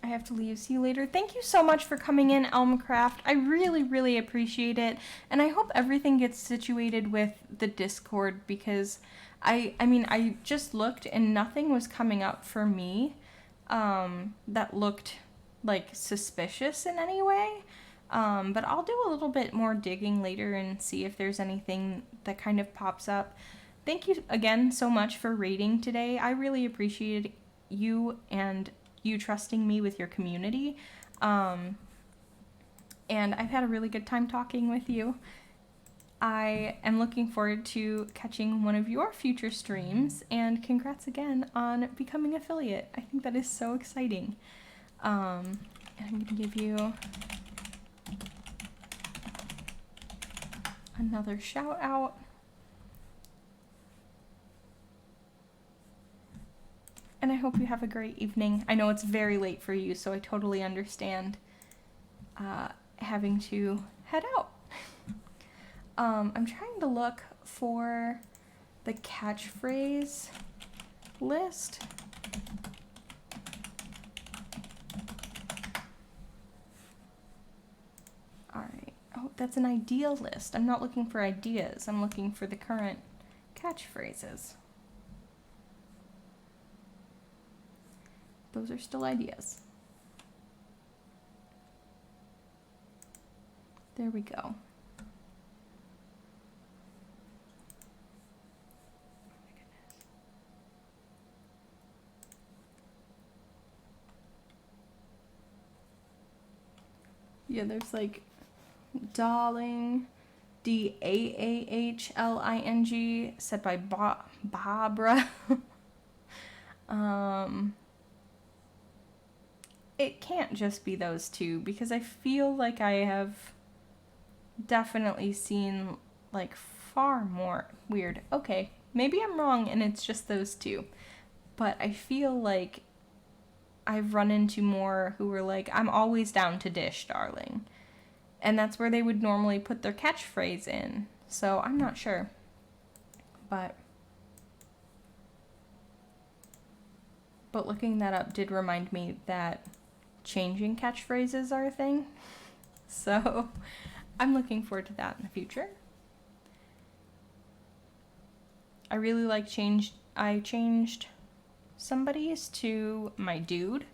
I have to leave. See you later. Thank you so much for coming in, Elmcraft. I really, really appreciate it. And I hope everything gets situated with the Discord because I mean, I just looked and nothing was coming up for me that looked like suspicious in any way. But I'll do a little bit more digging later and see if there's anything that kind of pops up. Thank you again so much for raiding today. I really appreciate you and you trusting me with your community. And I've had a really good time talking with you. I am looking forward to catching one of your future streams, and congrats again on becoming affiliate. I think that is so exciting. And I'm gonna give you another shout out. And I hope you have a great evening. I know it's very late for you, so I totally understand having to head out. I'm trying to look for the catchphrase list. All right. Oh, that's an ideal list. I'm not looking for ideas. I'm looking for the current catchphrases. Those are still ideas. There we go. Yeah, there's like Darling, Daahling, said by Barbara. It can't just be those two, because I feel like I have definitely seen like far more weird. Okay, maybe I'm wrong and it's just those two, but I feel like I've run into more who were like, I'm always down to dish, darling. And that's where they would normally put their catchphrase in. So I'm not sure. But looking that up did remind me that changing catchphrases are a thing. So I'm looking forward to that in the future. I really like I changed somebody's to my dude.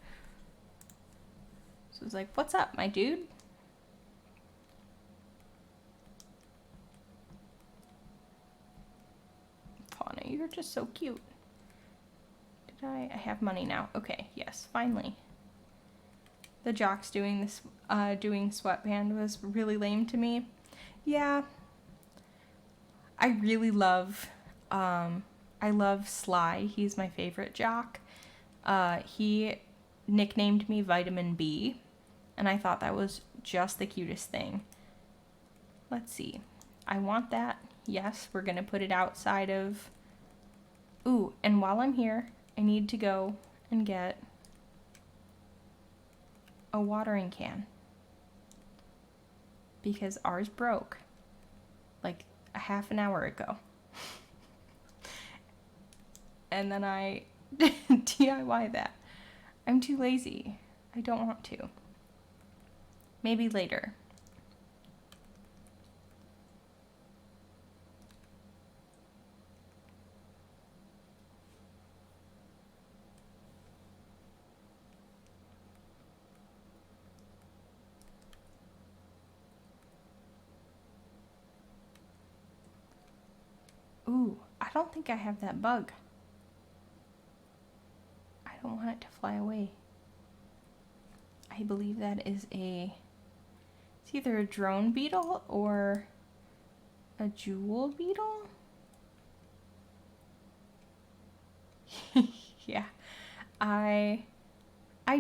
So it's like, what's up, my dude? Fauna, you're just so cute. Did I have money now. Okay, yes, finally. The jocks doing this, doing sweatband was really lame to me. Yeah. I really love, I love Sly. He's my favorite jock. He nicknamed me Vitamin B, and I thought that was just the cutest thing. Let's see. I want that. Yes, we're gonna put it outside of... Ooh, and while I'm here, I need to go and get a watering can, because ours broke like a half an hour ago. And then I DIY that. I'm too lazy. I don't want to. Maybe later. Ooh, I don't think I have that bug. I don't want it to fly away. I believe that is it's either a drone beetle or a jewel beetle. Yeah, I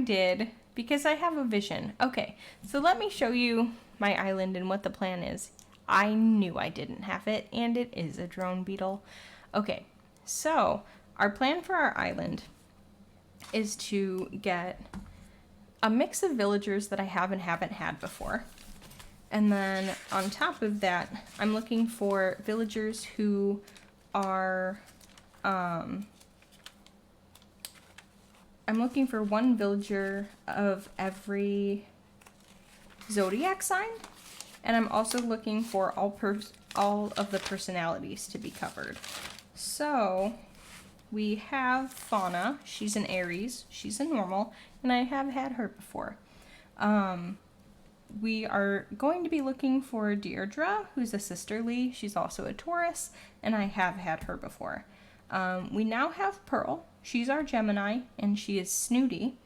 did, because I have a vision. Okay, so let me show you my island and what the plan is. I knew I didn't have it, and it is a drone beetle. Okay, so our plan for our island is to get a mix of villagers that I haven't had before. And then on top of that, I'm looking for villagers who are, I'm looking for one villager of every zodiac sign. And I'm also looking for all of the personalities to be covered. So we have Fauna. She's an Aries. She's a normal, and I have had her before. We are going to be looking for Deirdre, who's a sisterly. She's also a Taurus, and I have had her before. We now have Pearl. She's our Gemini, and she is snooty.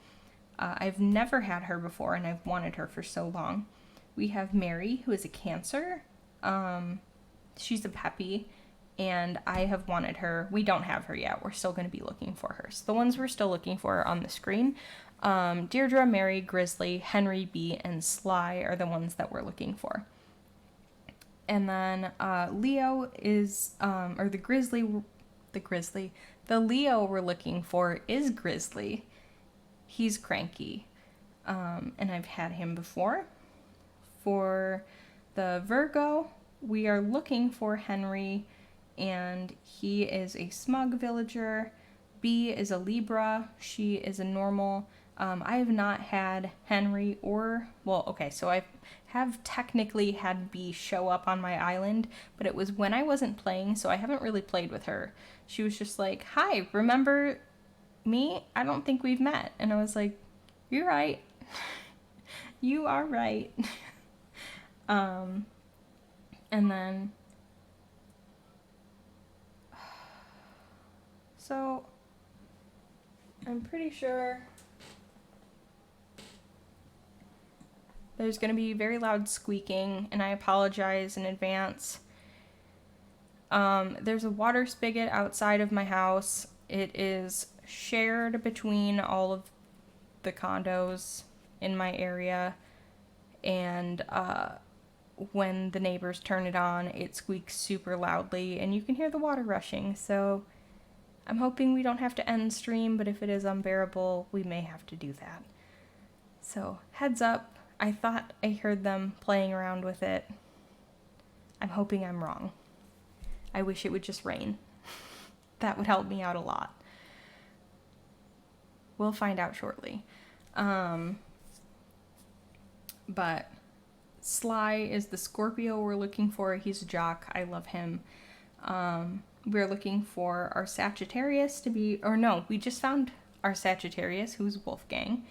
I've never had her before, and I've wanted her for so long. We have Mary, who is a Cancer. She's a peppy, and I have wanted her. We don't have her yet. We're still going to be looking for her. So the ones we're still looking for are on the screen. Deirdre, Mary, Grizzly, Henry B, and Sly are the ones that we're looking for. And then Leo is, or the Leo we're looking for is Grizzly. He's cranky, and I've had him before. For the Virgo, we are looking for Henry, and he is a smug villager. B is a Libra. She is a normal. I have not had Henry or, well, okay, so I have technically had Bee show up on my island, but it was when I wasn't playing, so I haven't really played with her. She was just like, hi, remember me? I don't think we've met. And I was like, you're right. You are right. And then, so I'm pretty sure there's going to be very loud squeaking, and I apologize in advance. There's a water spigot outside of my house. It is shared between all of the condos in my area, and when the neighbors turn it on, it squeaks super loudly, and you can hear the water rushing, so I'm hoping we don't have to end stream, but if it is unbearable, we may have to do that. So, heads up, I thought I heard them playing around with it. I'm hoping I'm wrong. I wish it would just rain. That would help me out a lot. We'll find out shortly. But Sly is the Scorpio we're looking for. He's a jock. I love him. We're looking for our Sagittarius to be, or no, we just found our Sagittarius, who's Wolfgang,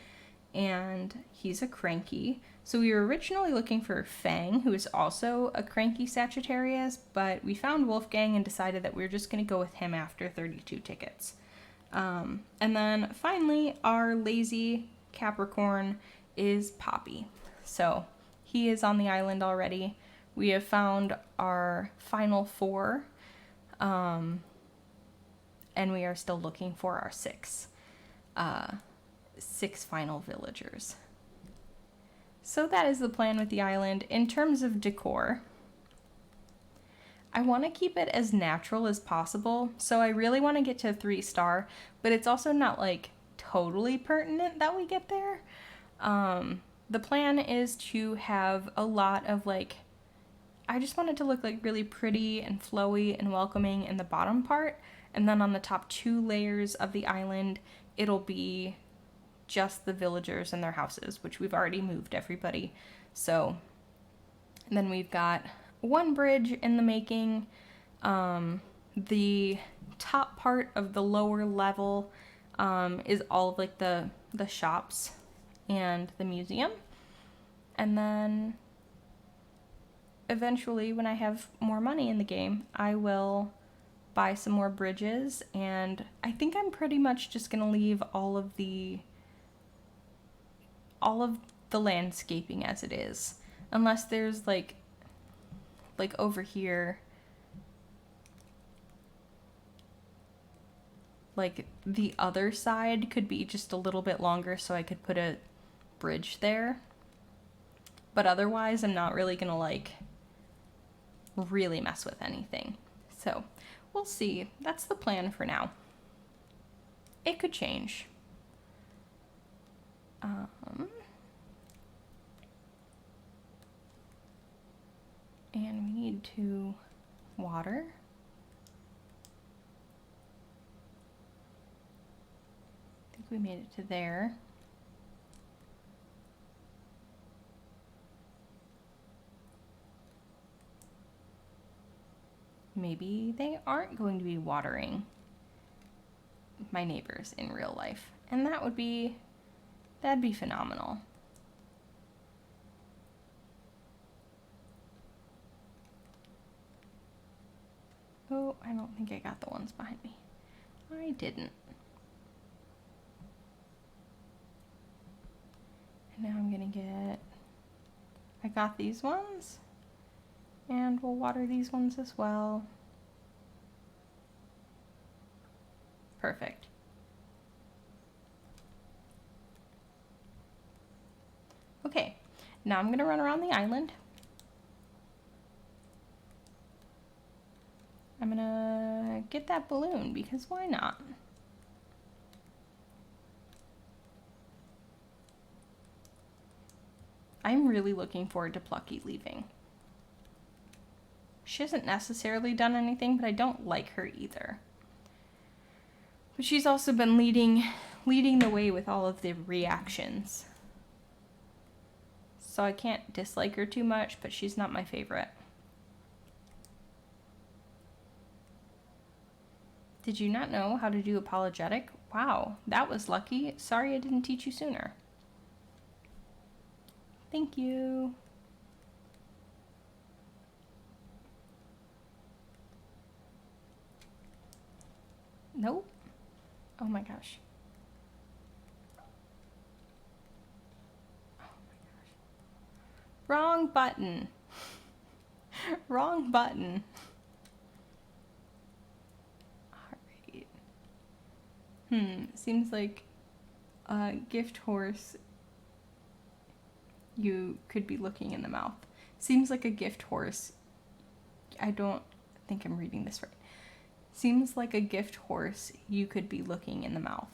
and he's a cranky. So we were originally looking for Fang, who is also a cranky Sagittarius, but we found Wolfgang and decided that we were just going to go with him after 32 tickets. And then finally, our lazy Capricorn is Poppy. So he is on the island already. We have found our final 4, and we are still looking for our 6 final villagers. So that is the plan with the island. In terms of decor, I want to keep it as natural as possible. So I really want to get to 3-star, but it's also not like totally pertinent that we get there. The plan is to have a lot of like, I just want it to look like really pretty and flowy and welcoming in the bottom part. And then on the top 2 layers of the island, it'll be just the villagers and their houses, which we've already moved everybody. So, and then we've got 1 bridge in the making. The top part of the lower level is all of like the shops and the museum. And then eventually, when I have more money in the game, I will buy some more bridges, and I think I'm pretty much just gonna leave all of the landscaping as it is, unless there's like over here, like the other side could be just a little bit longer so I could put a bridge there. But otherwise, I'm not really gonna like really mess with anything. So we'll see. That's the plan for now. It could change. And we need to water. I think we made it to there. Maybe they aren't going to be watering my neighbors in real life. And that'd be phenomenal. Oh, I don't think I got the ones behind me. I didn't. And now I'm gonna get, I got these ones. And we'll water these ones as well. Perfect. Okay, now I'm gonna run around the island. I'm gonna get that balloon because why not? I'm really looking forward to Plucky leaving. She hasn't necessarily done anything, but I don't like her either. But she's also been leading leading the way with all of the reactions. So I can't dislike her too much, but she's not my favorite. Did you not know how to do apologetic? Wow, that was lucky. Sorry I didn't teach you sooner. Thank you. Nope. Oh my gosh. Oh my gosh. Wrong button. Wrong button. Alright. Seems like a gift horse you could be looking in the mouth. Seems like a gift horse. I don't think I'm reading this right. Seems like a gift horse you could be looking in the mouth.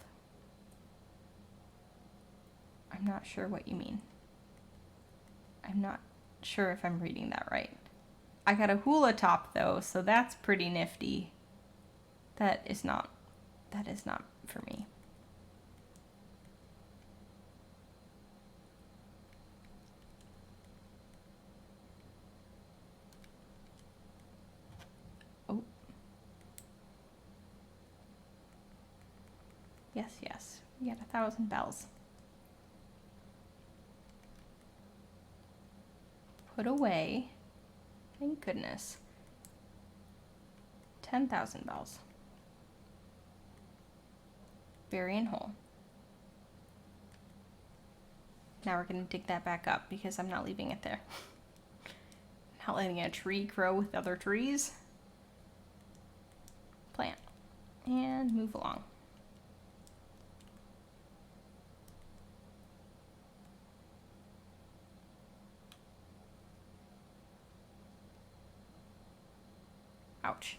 I'm not sure what you mean. I'm not sure if I'm reading that right. I got a hula top though, so that's pretty nifty. That is not for me. Oh. Yes. We got 1,000 bells. Put away. Thank goodness. 10,000 bells. Bury in hole. Now we're going to dig that back up because I'm not leaving it there. Not letting a tree grow with other trees. Plant. And move along. Ouch.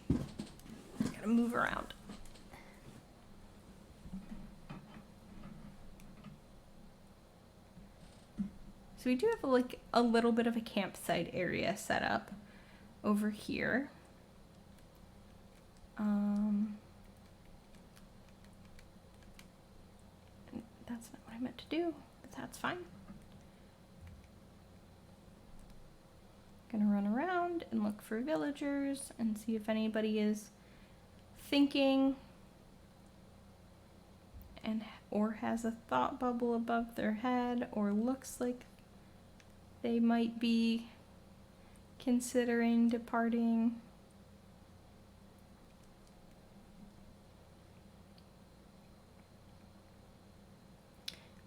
Gotta move around. So we do have like a little bit of a campsite area set up over here. That's not what I meant to do, but that's fine. Gonna run around and look for villagers and see if anybody is thinking and or has a thought bubble above their head or looks like they might be considering departing.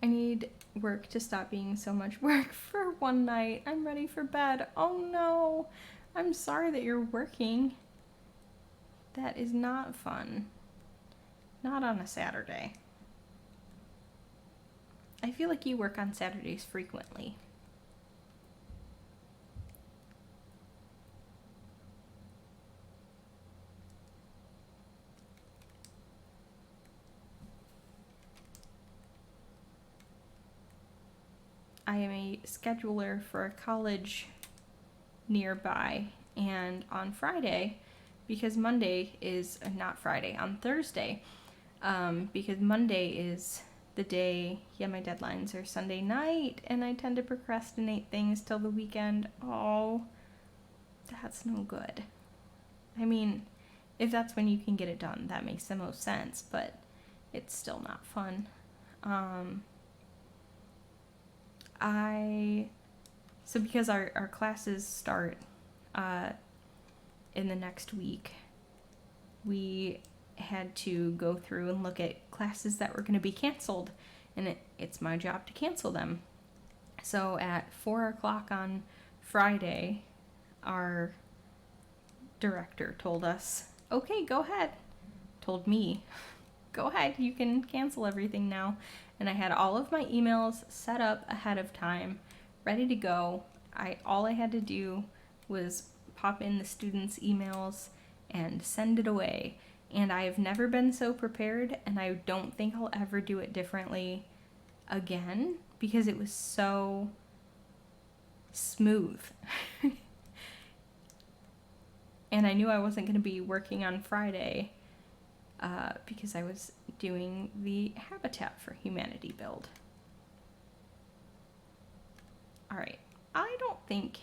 I need work to stop being so much work for one night. I'm ready for bed. Oh no, I'm sorry that you're working. That is not fun. Not on a Saturday. I feel like you work on Saturdays frequently. I am a scheduler for a college nearby, and on Friday, because Monday is not Friday, on Thursday, because Monday is the day, my deadlines are Sunday night, and I tend to procrastinate things till the weekend. Oh, that's no good. I mean, if that's when you can get it done, that makes the most sense, but it's still not fun. So because our classes start in the next week, we had to go through and look at classes that were going to be canceled, and it's my job to cancel them. So at 4 o'clock on Friday, our director told us, okay, go ahead. Told me, go ahead, you can cancel everything now. And I had all of my emails set up ahead of time, ready to go. All I had to do was pop in the students' emails and send it away. And I have never been so prepared, and I don't think I'll ever do it differently again because it was so smooth. And I knew I wasn't going to be working on Friday because I was doing the Habitat for Humanity build. All right, I don't think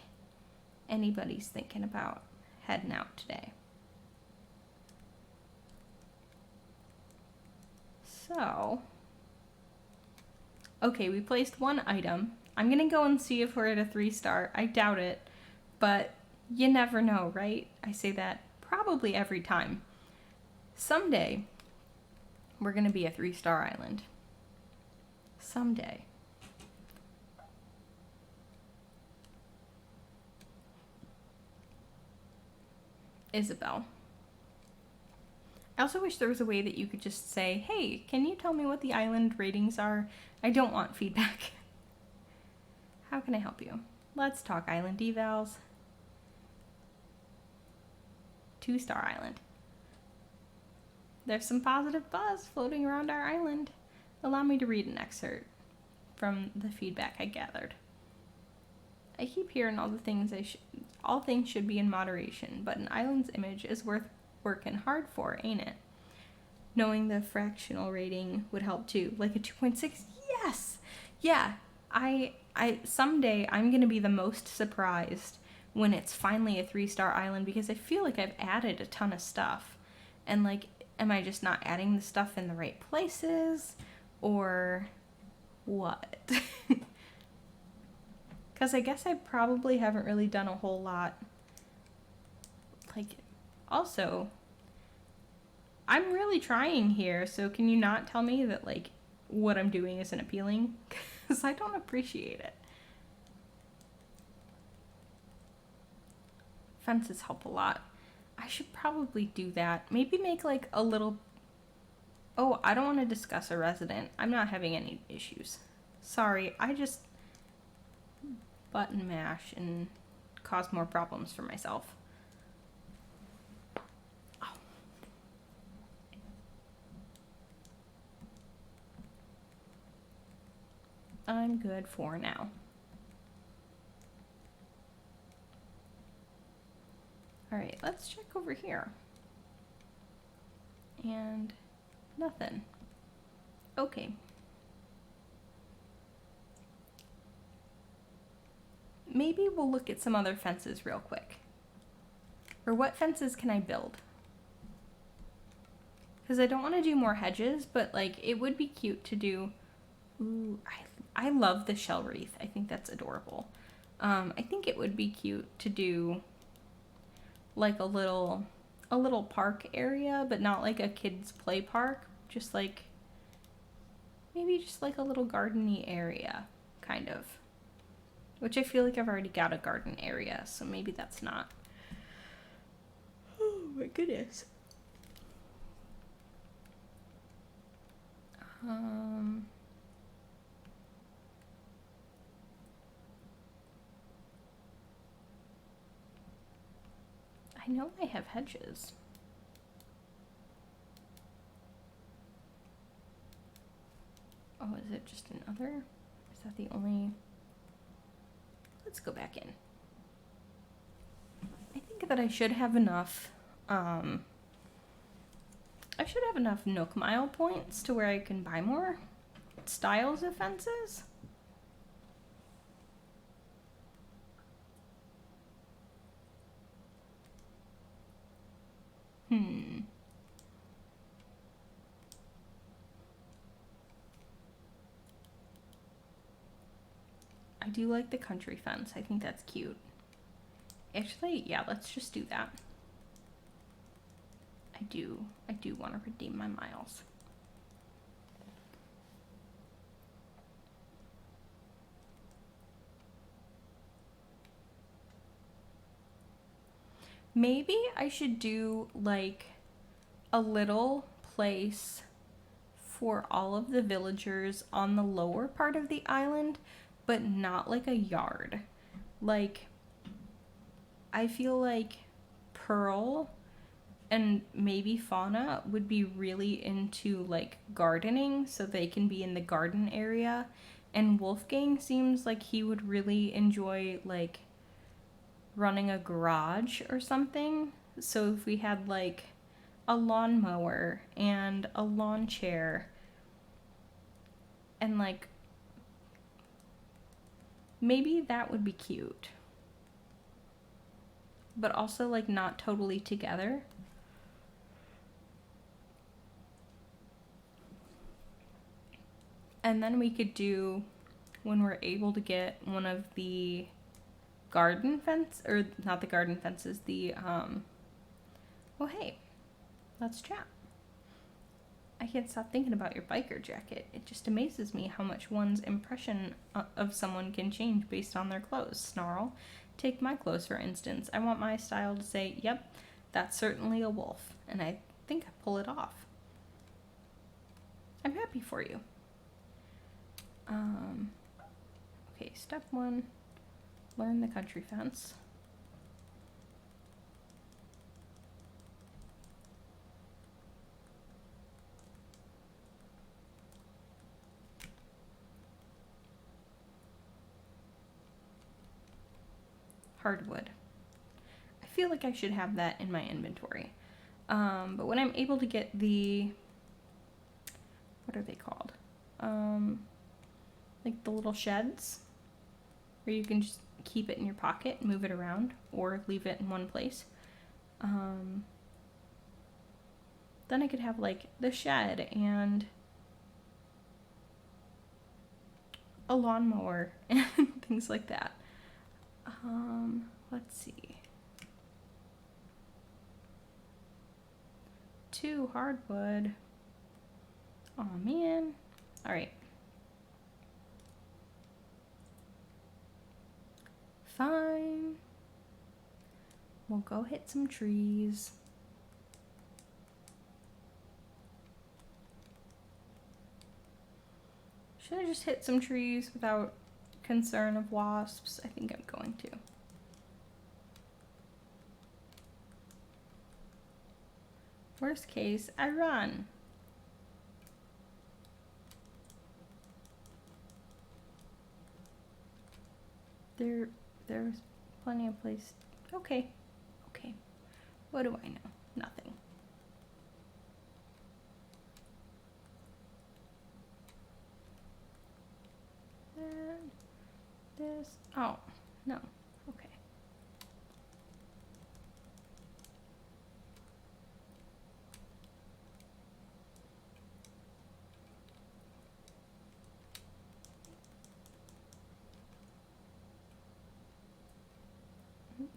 anybody's thinking about heading out today. So, okay, we placed one item. I'm gonna go and see if we're at a 3-star. I doubt it, but you never know, right? I say that probably every time. Someday, we're gonna be a 3-star island. Someday. Isabel. I also wish there was a way that you could just say, hey, can you tell me what the island ratings are? I don't want feedback. How can I help you? Let's talk island evals. 2-star island. There's some positive buzz floating around our island. Allow me to read an excerpt from the feedback I gathered. I keep hearing all things should be in moderation, but an island's image is worth working hard for, ain't it? Knowing the fractional rating would help too, like a 2.6. Yes, yeah. I someday I'm gonna be the most surprised when it's finally a 3-star island, because I feel like I've added a ton of stuff, and like, am I just not adding the stuff in the right places, or what? Because I guess I probably haven't really done a whole lot. Like, also, I'm really trying here, so can you not tell me that, like, what I'm doing isn't appealing? Because I don't appreciate it. Fences help a lot. I should probably do that. Maybe make, like, a little... Oh, I don't want to discuss a resident. I'm not having any issues. Sorry, I just button mash and cause more problems for myself. Oh. I'm good for now. Alright, let's check over here. And nothing. Okay. Maybe we'll look at some other fences real quick. Or what fences can I build? Because I don't want to do more hedges, but like it would be cute to do... Ooh, I love the shell wreath. I think that's adorable. I think it would be cute to do like a little park area, but not like a kid's play park. Just like, maybe just like a little garden-y area, kind of. Which I feel like I've already got a garden area, so maybe that's not. Oh my goodness. I know I have hedges. Oh, is it just another? Is that the only... Let's go back in. I think that I should have enough, I should have enough Nook Mile points to where I can buy more styles of fences. I do like the country fence. I think that's cute. Actually, yeah, let's just do that. I do want to redeem my miles. Maybe I should do like a little place for all of the villagers on the lower part of the island, but not like a yard. Like, I feel like Pearl and maybe Fauna would be really into like gardening, so they can be in the garden area. And Wolfgang seems like he would really enjoy like running a garage or something. So if we had like a lawnmower and a lawn chair and like maybe that would be cute. But also like not totally together. And then we could do, when we're able to get one of the garden fence, or not the garden fences, the, well, hey, let's chat. I can't stop thinking about your biker jacket. It just amazes me how much one's impression of someone can change based on their clothes. Snarl. Take my clothes, for instance. I want my style to say, yep, that's certainly a wolf. And I think I pull it off. I'm happy for you. Okay, step 1, learn the country fence. Hardwood. I feel like I should have that in my inventory. But when I'm able to get the, what are they called? Like the little sheds where you can just keep it in your pocket, move it around, or leave it in one place. Then I could have like the shed and a lawnmower and things like that. Let's see. 2 hardwood. Oh man. All right. Fine. We'll go hit some trees. Should I just hit some trees without concern of wasps? I think I'm going to. Worst case, I run. There's plenty of place. Okay. What do I know? Nothing. And this. Oh, no. Okay.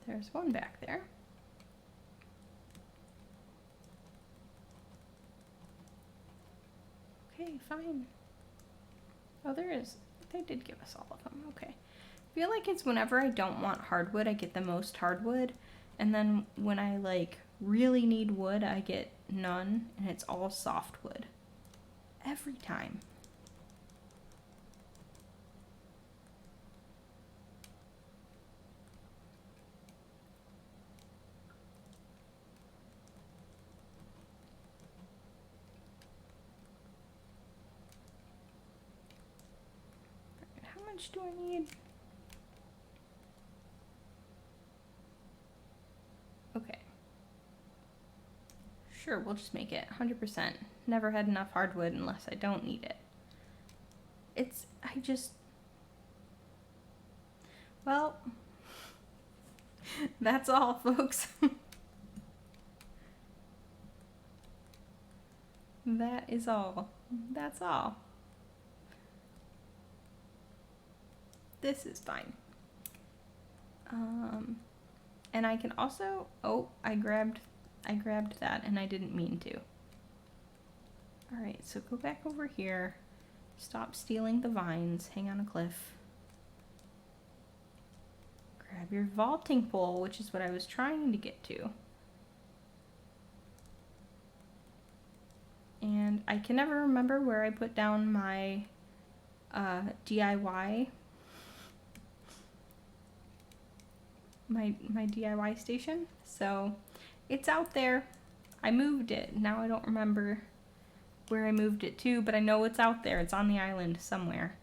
There's one back there. Okay, fine. Oh, there is. They did give us all of them. Okay. I feel like it's whenever I don't want hardwood, I get the most hardwood. And then when I like really need wood, I get none. And it's all softwood. Every time. How much do I need? Okay. Sure, we'll just make it 100%. Never had enough hardwood unless I don't need it. Well, that's all, folks. That is all. That's all. This is fine. And I can also, oh, I grabbed that and I didn't mean to. All right, so go back over here. Stop stealing the vines. Hang on a cliff. Grab your vaulting pole, which is what I was trying to get to. And I can never remember where I put down my DIY. My DIY station. So it's out there. I moved it. Now I don't remember where I moved it to, but I know it's out there. It's on the island somewhere.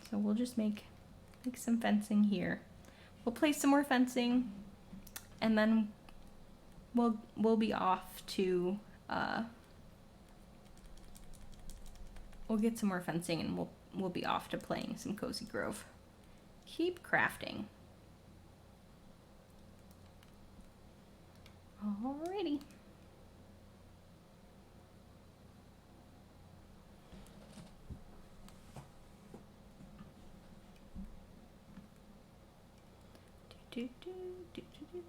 So we'll just make some fencing here. We'll place some more fencing and then we'll be off to we'll get some more fencing, and we'll be off to playing some Cozy Grove. Keep crafting. Alrighty. Do, do, do, do, do.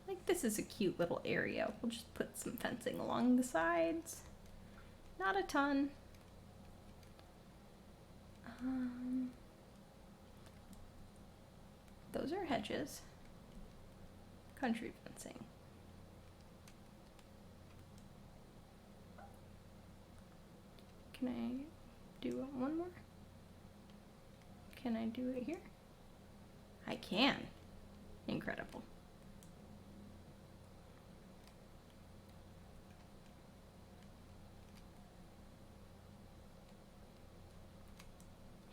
Like, this is a cute little area. We'll just put some fencing along the sides. Not a ton. Those are hedges. Country fencing. Can I do one more? Can I do it here? I can. Incredible.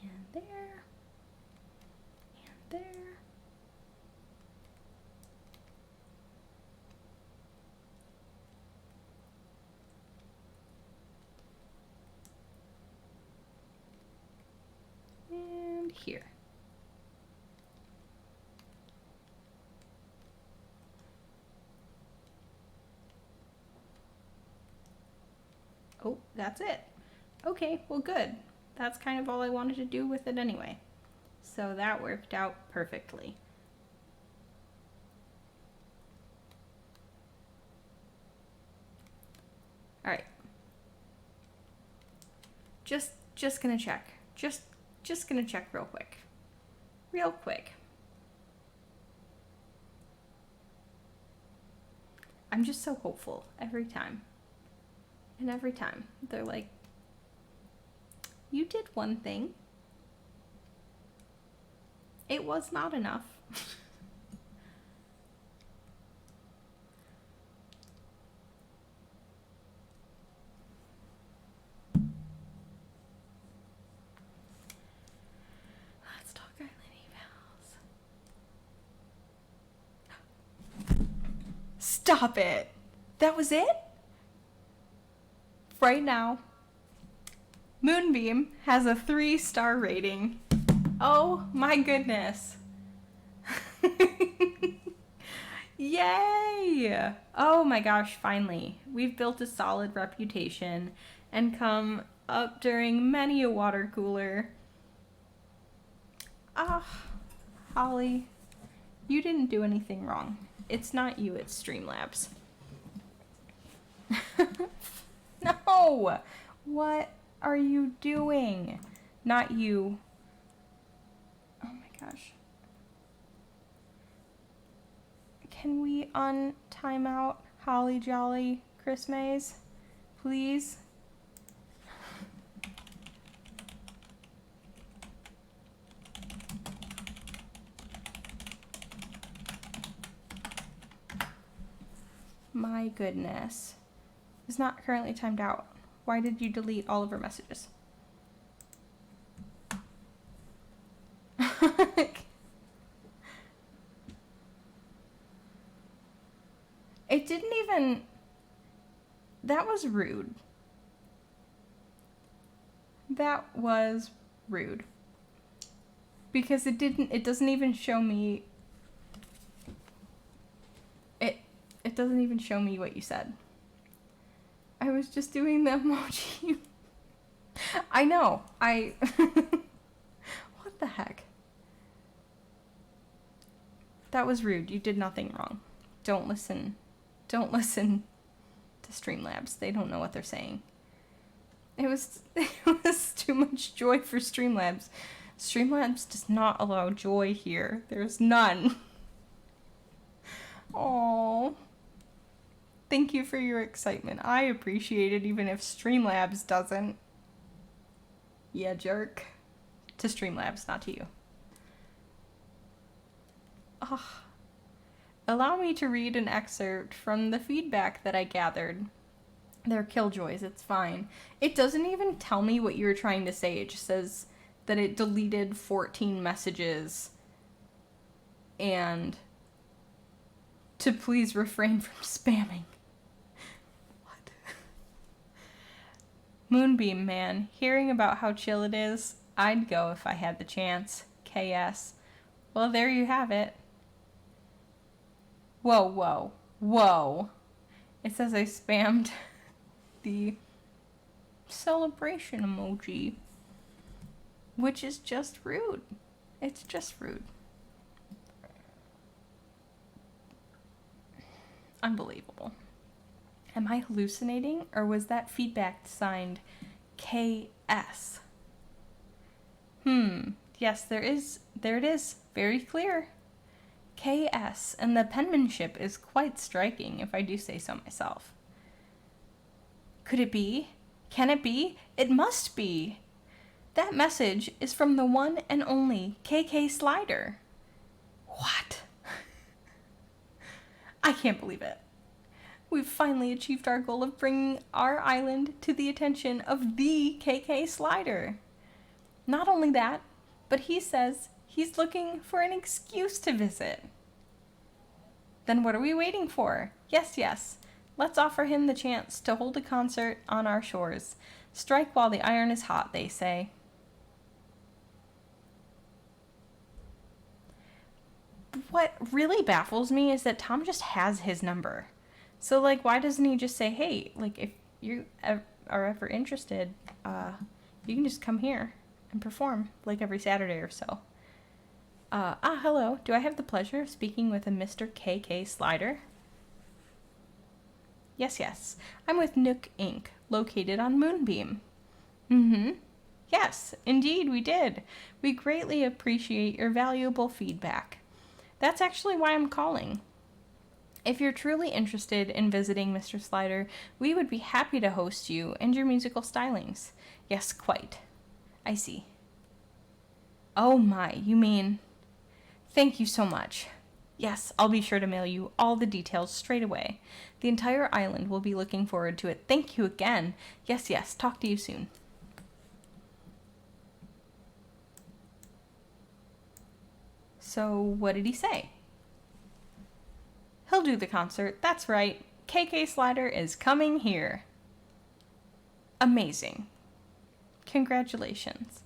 And there. And there. And here. Oh, that's it. Okay, well, good. That's kind of all I wanted to do with it anyway. So that worked out perfectly. All right. Just gonna check. Just gonna check real quick. Real quick. I'm just so hopeful every time. And every time they're like, you did one thing. It was not enough. Let's talk Island evals. Stop it. That was it? Right now, Moonbeam has a 3-star rating. Oh my goodness. Yay! Oh my gosh, finally. We've built a solid reputation and come up during many a water cooler. Ah, Holly, you didn't do anything wrong. It's not you, it's Streamlabs. No! What are you doing? Not you. Oh my gosh. Can we time out Holly Jolly Chris Mays? Please? My goodness. It's not currently timed out. Why did you delete all of her messages? It didn't even... That was rude. That was rude. Because it doesn't even show me... It doesn't even show me what you said. I was just doing the emoji. I know. What the heck? That was rude. You did nothing wrong. Don't listen to Streamlabs. They don't know what they're saying. It was too much joy for Streamlabs. Streamlabs does not allow joy here. There's none. Aww. Thank you for your excitement. I appreciate it even if Streamlabs doesn't. Yeah, jerk. To Streamlabs, not to you. Ugh. Allow me to read an excerpt from the feedback that I gathered They're killjoys, it's fine. It doesn't even tell me what you were trying to say. It just says that it deleted 14 messages and to please refrain from spamming. What? Moonbeam man, hearing about how chill it is, I'd go if I had the chance. KS. Well, there you have it. Whoa, whoa, whoa. It says I spammed the celebration emoji, which is just rude. It's just rude. Unbelievable. Am I hallucinating, or was that feedback signed KS? Yes, there it is. Very clear. KS, and the penmanship is quite striking, if I do say so myself. Could it be? Can it be? It must be! That message is from the one and only KK Slider. What? I can't believe it. We've finally achieved our goal of bringing our island to the attention of the KK Slider. Not only that, but he says he's looking for an excuse to visit. Then what are we waiting for? Yes. Let's offer him the chance to hold a concert on our shores. Strike while the iron is hot, they say. What really baffles me is that Tom just has his number. So, like, why doesn't he just say, hey, like, if you are ever interested, you can just come here and perform, like, every Saturday or so. Hello. Do I have the pleasure of speaking with a Mr. KK Slider? Yes. I'm with Nook Inc., located on Moonbeam. Yes, indeed we did. We greatly appreciate your valuable feedback. That's actually why I'm calling. If you're truly interested in visiting Mr. Slider, we would be happy to host you and your musical stylings. Yes, quite. I see. Oh my, you mean... Thank you so much. Yes, I'll be sure to mail you all the details straight away. The entire island will be looking forward to it. Thank you again. Yes, talk to you soon. So, what did he say? He'll do the concert, that's right. KK Slider is coming here. Amazing. Congratulations.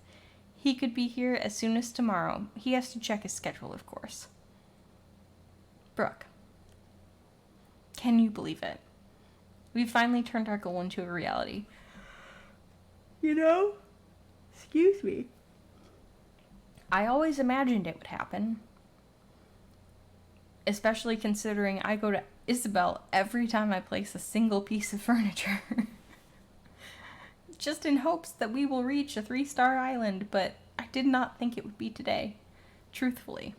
He could be here as soon as tomorrow. He has to check his schedule, of course. Brooke. Can you believe it? We finally turned our goal into a reality. You know? Excuse me. I always imagined it would happen. Especially considering I go to Isabel every time I place a single piece of furniture. Just in hopes that we will reach a 3-star island, but I did not think it would be today. Truthfully.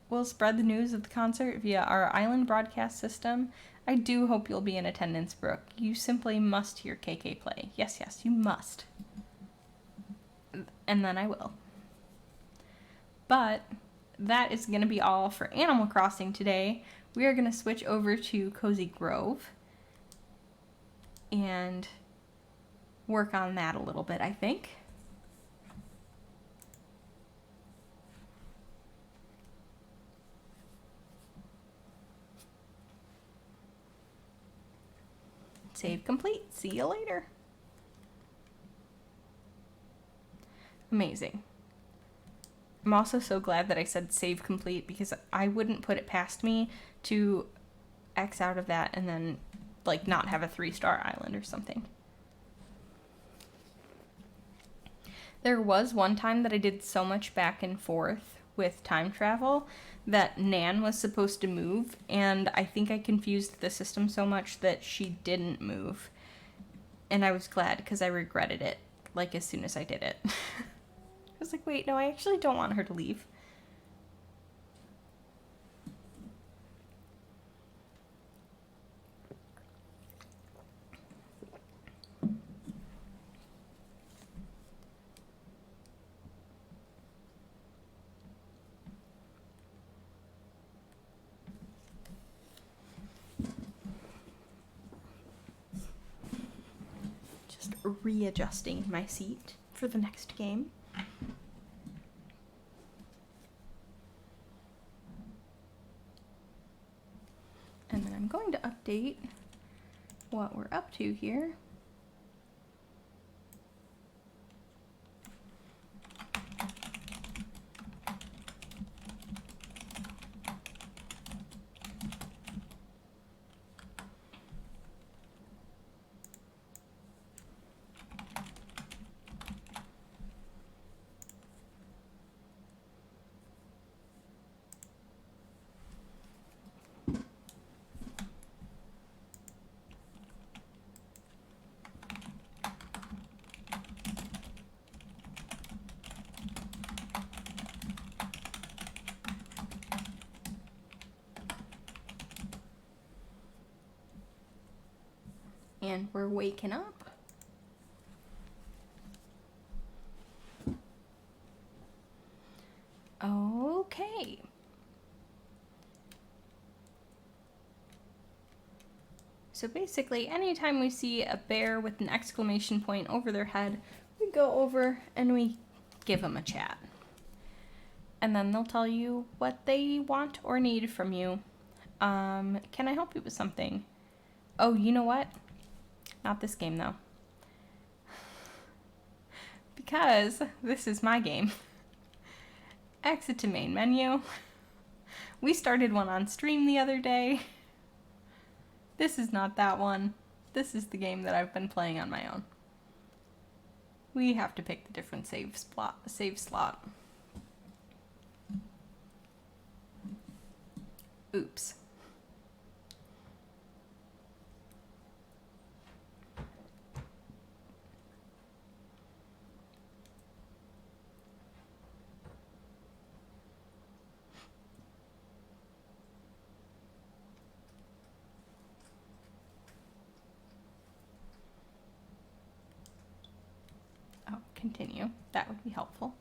We'll spread the news of the concert via our island broadcast system. I do hope you'll be in attendance, Brooke. You simply must hear KK play. Yes, you must. And then I will. But that is going to be all for Animal Crossing today. We are going to switch over to Cozy Grove and work on that a little bit, I think. Save complete. See you later. Amazing. I'm also so glad that I said save complete because I wouldn't put it past me to X out of that and then, like, not have a 3-star island or something. There was one time that I did so much back and forth with time travel that Nan was supposed to move, and I think I confused the system so much that she didn't move. And I was glad because I regretted it, like, as soon as I did it. I was like, wait, no, I actually don't want her to leave. readjusting my seat for the next game. And then I'm going to update what we're up to here. And we're waking up. Okay. So basically, anytime we see a bear with an exclamation point over their head, we go over and we give them a chat. And then they'll tell you what they want or need from you. Can I help you with something? Oh, you know what? Not this game, though. Because this is my game. Exit to main menu. We started one on stream the other day. This is not that one. This is the game that I've been playing on my own. We have to pick the different save slot. Oops. Oh, continue. That would be helpful.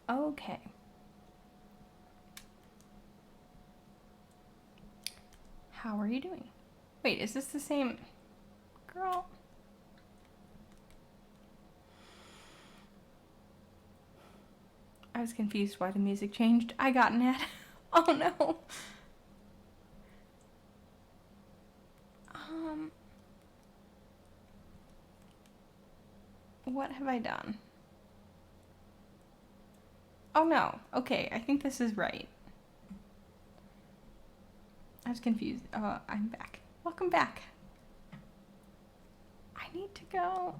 Okay. How are you doing? Wait, is this the same girl? I was confused why the music changed. I got an ad. Oh no. What have I done? Oh no. Okay, I think this is right. I was confused. I'm back. Welcome back. I need to go.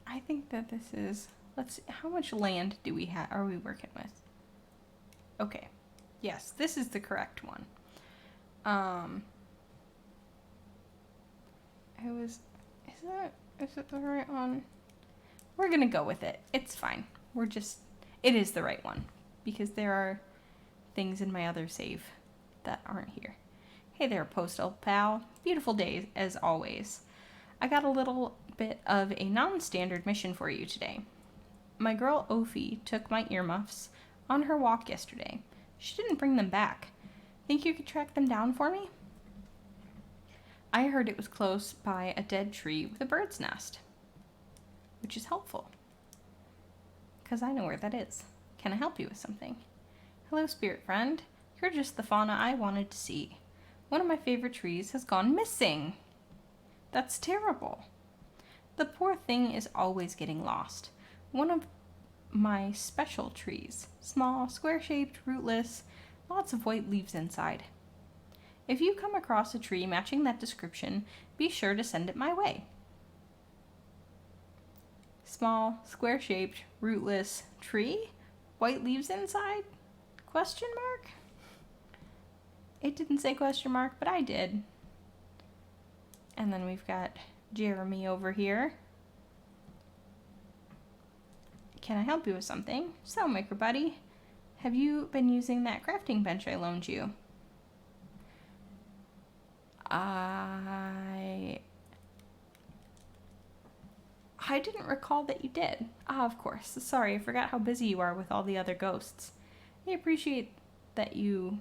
I think that this is... Let's see. How much land do we have? Are we working with? Okay. Yes, this is the correct one. Is it the right one? We're gonna go with it. It's fine. It is the right one. Because there are things in my other save that aren't here. Hey there, Postal Pal. Beautiful day, as always. I got a little bit of a non-standard mission for you today. My girl Ophi took my earmuffs on her walk yesterday. She didn't bring them back. Think you could track them down for me? I heard it was close by a dead tree with a bird's nest, which is helpful, because I know where that is. Can I help you with something? Hello, spirit friend. You're just the fauna I wanted to see. One of my favorite trees has gone missing. That's terrible. The poor thing is always getting lost. One of my special trees. Small, square-shaped, rootless, lots of white leaves inside. If you come across a tree matching that description, be sure to send it my way. Small, square-shaped, rootless tree? White leaves inside? Question mark? It didn't say question mark, but I did. And then we've got Jeremy over here. Can I help you with something? So, Maker Buddy, have you been using that crafting bench I loaned you? I didn't recall that you did. Ah, of course. Sorry, I forgot how busy you are with all the other ghosts. I appreciate that you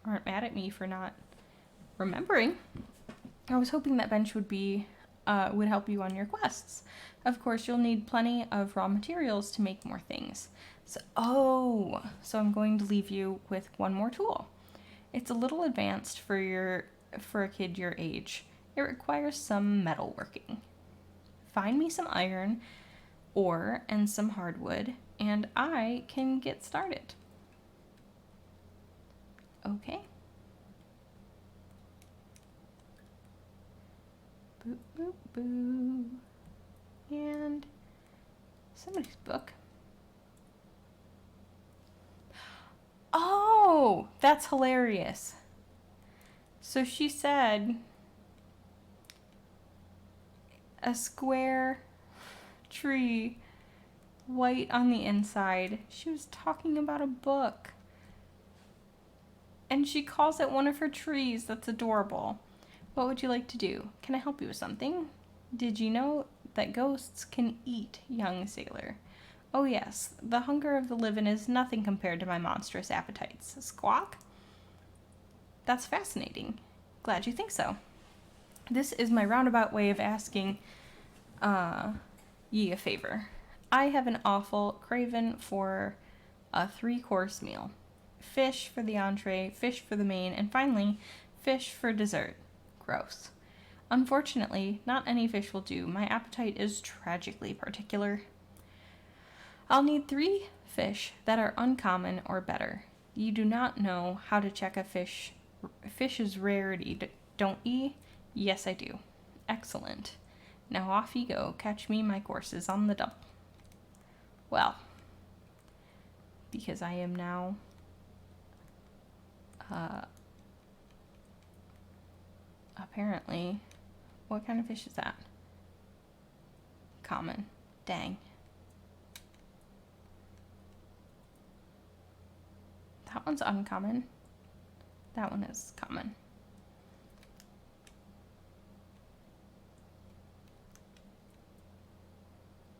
aren't mad at me for not remembering. I was hoping that bench would help you on your quests. Of course, you'll need plenty of raw materials to make more things. So I'm going to leave you with one more tool. It's a little advanced for a kid your age. It requires some metalworking. Find me some iron, ore, and some hardwood, and I can get started. Okay. Boop, boop, boo. And somebody's book. Oh, that's hilarious. So she said a square tree, white on the inside. She was talking about a book. And she calls it one of her trees. That's adorable. What would you like to do? Can I help you with something? Did you know that ghosts can eat, young sailor? Oh yes, the hunger of the living is nothing compared to my monstrous appetites. Squawk? That's fascinating. Glad you think so. This is my roundabout way of asking ye a favor. I have an awful craving for a 3-course meal. Fish for the entree, fish for the main, and finally, fish for dessert. Gross. Unfortunately, not any fish will do. My appetite is tragically particular. I'll need 3 fish that are uncommon or better. You do not know how to check a fish's rarity, don't ye? Yes, I do. Excellent. Now off ye go. Catch me my courses on the double. Well, because I am now apparently, what kind of fish is that? Common. Dang. That one's uncommon. That one is common.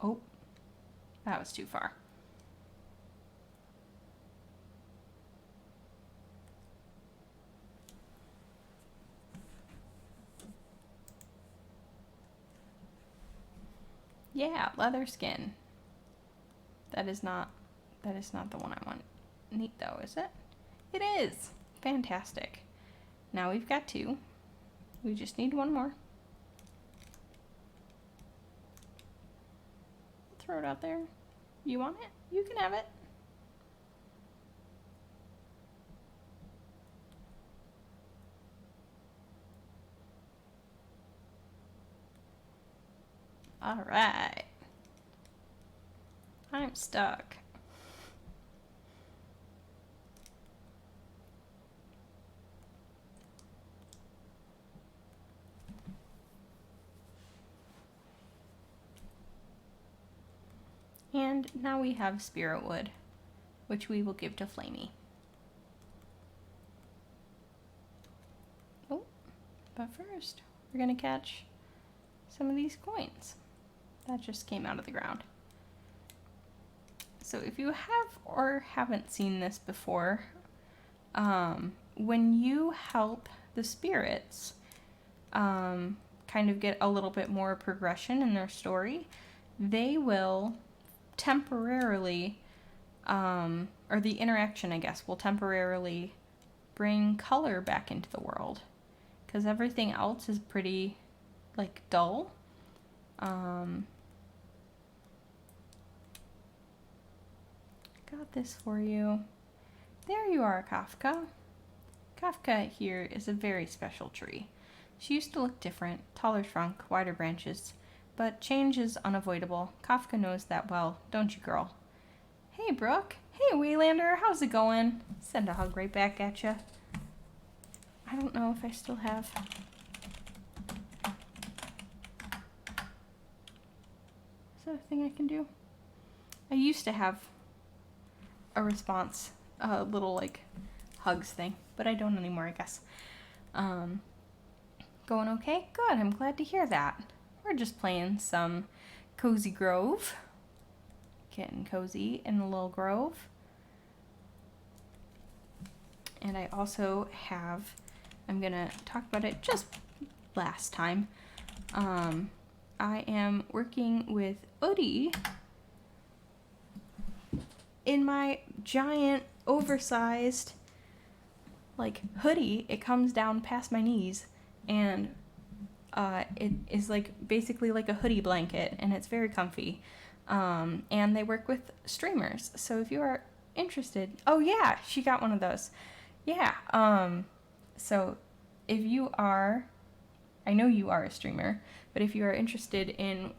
Oh, that was too far. Yeah, leather skin. That is not the one I want. Neat though, is it? It is! Fantastic. Now we've got 2. We just need 1 more. Throw it out there. You want it? You can have it. All right. I'm stuck. And now we have spirit wood, which we will give to Flamey. Oh, but first, we're gonna catch some of these coins that just came out of the ground. So if you have or haven't seen this before, when you help the spirits kind of get a little bit more progression in their story, they will temporarily, or the interaction, I guess, will temporarily bring color back into the world. Because everything else is pretty, like, dull. Got this for you. There you are, Kafka. Kafka here is a very special tree. She used to look different, taller trunk, wider branches, but change is unavoidable. Kafka knows that well, don't you, girl? Hey, Brooke. Hey, Waylander, how's it going? Send a hug right back at ya. I don't know if I still have... Is that a thing I can do? I used to have a response, a little, like, hugs thing, but I don't anymore, I guess. Going okay? Good, I'm glad to hear that. We're just playing some Cozy Grove. Getting cozy in the little grove. And I also have, I'm gonna talk about it just last time. I am working with oodie in my giant, oversized, like, hoodie. It comes down past my knees, and it is like basically like a hoodie blanket, and it's very comfy. And they work with streamers, so if you are interested, oh yeah, she got one of those. Yeah. So if you are, I know you are a streamer, but if you are interested in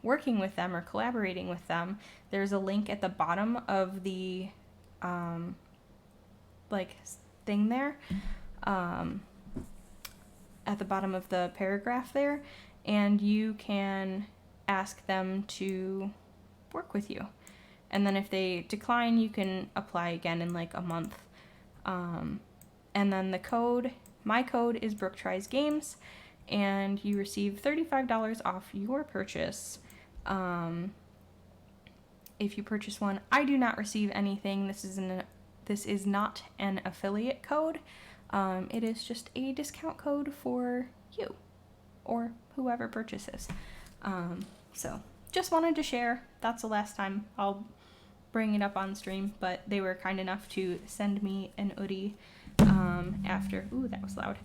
working with them or collaborating with them, there's a link at the bottom of the like thing there, at the bottom of the paragraph there, and you can ask them to work with you. And then if they decline, you can apply again in like a month. And then the code, my code is Brooke Tries Games, and you receive $35 off your purchase. If you purchase one, I do not receive anything. This is not an affiliate code. It is just a discount code for you or whoever purchases. So just wanted to share. That's the last time I'll bring it up on stream, but they were kind enough to send me an oodie after, ooh, that was loud,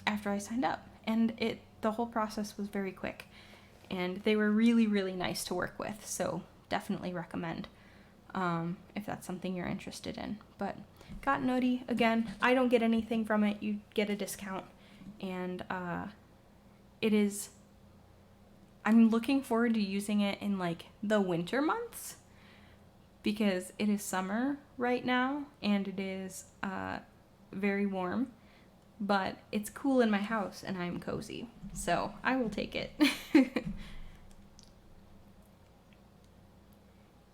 after I signed up. And the whole process was very quick, and they were really, really nice to work with, so definitely recommend if that's something you're interested in. But got an oodie. Again, I don't get anything from it. You get a discount, and it is, I'm looking forward to using it in like the winter months, because it is summer right now and it is very warm, but it's cool in my house and I'm cozy, so I will take it.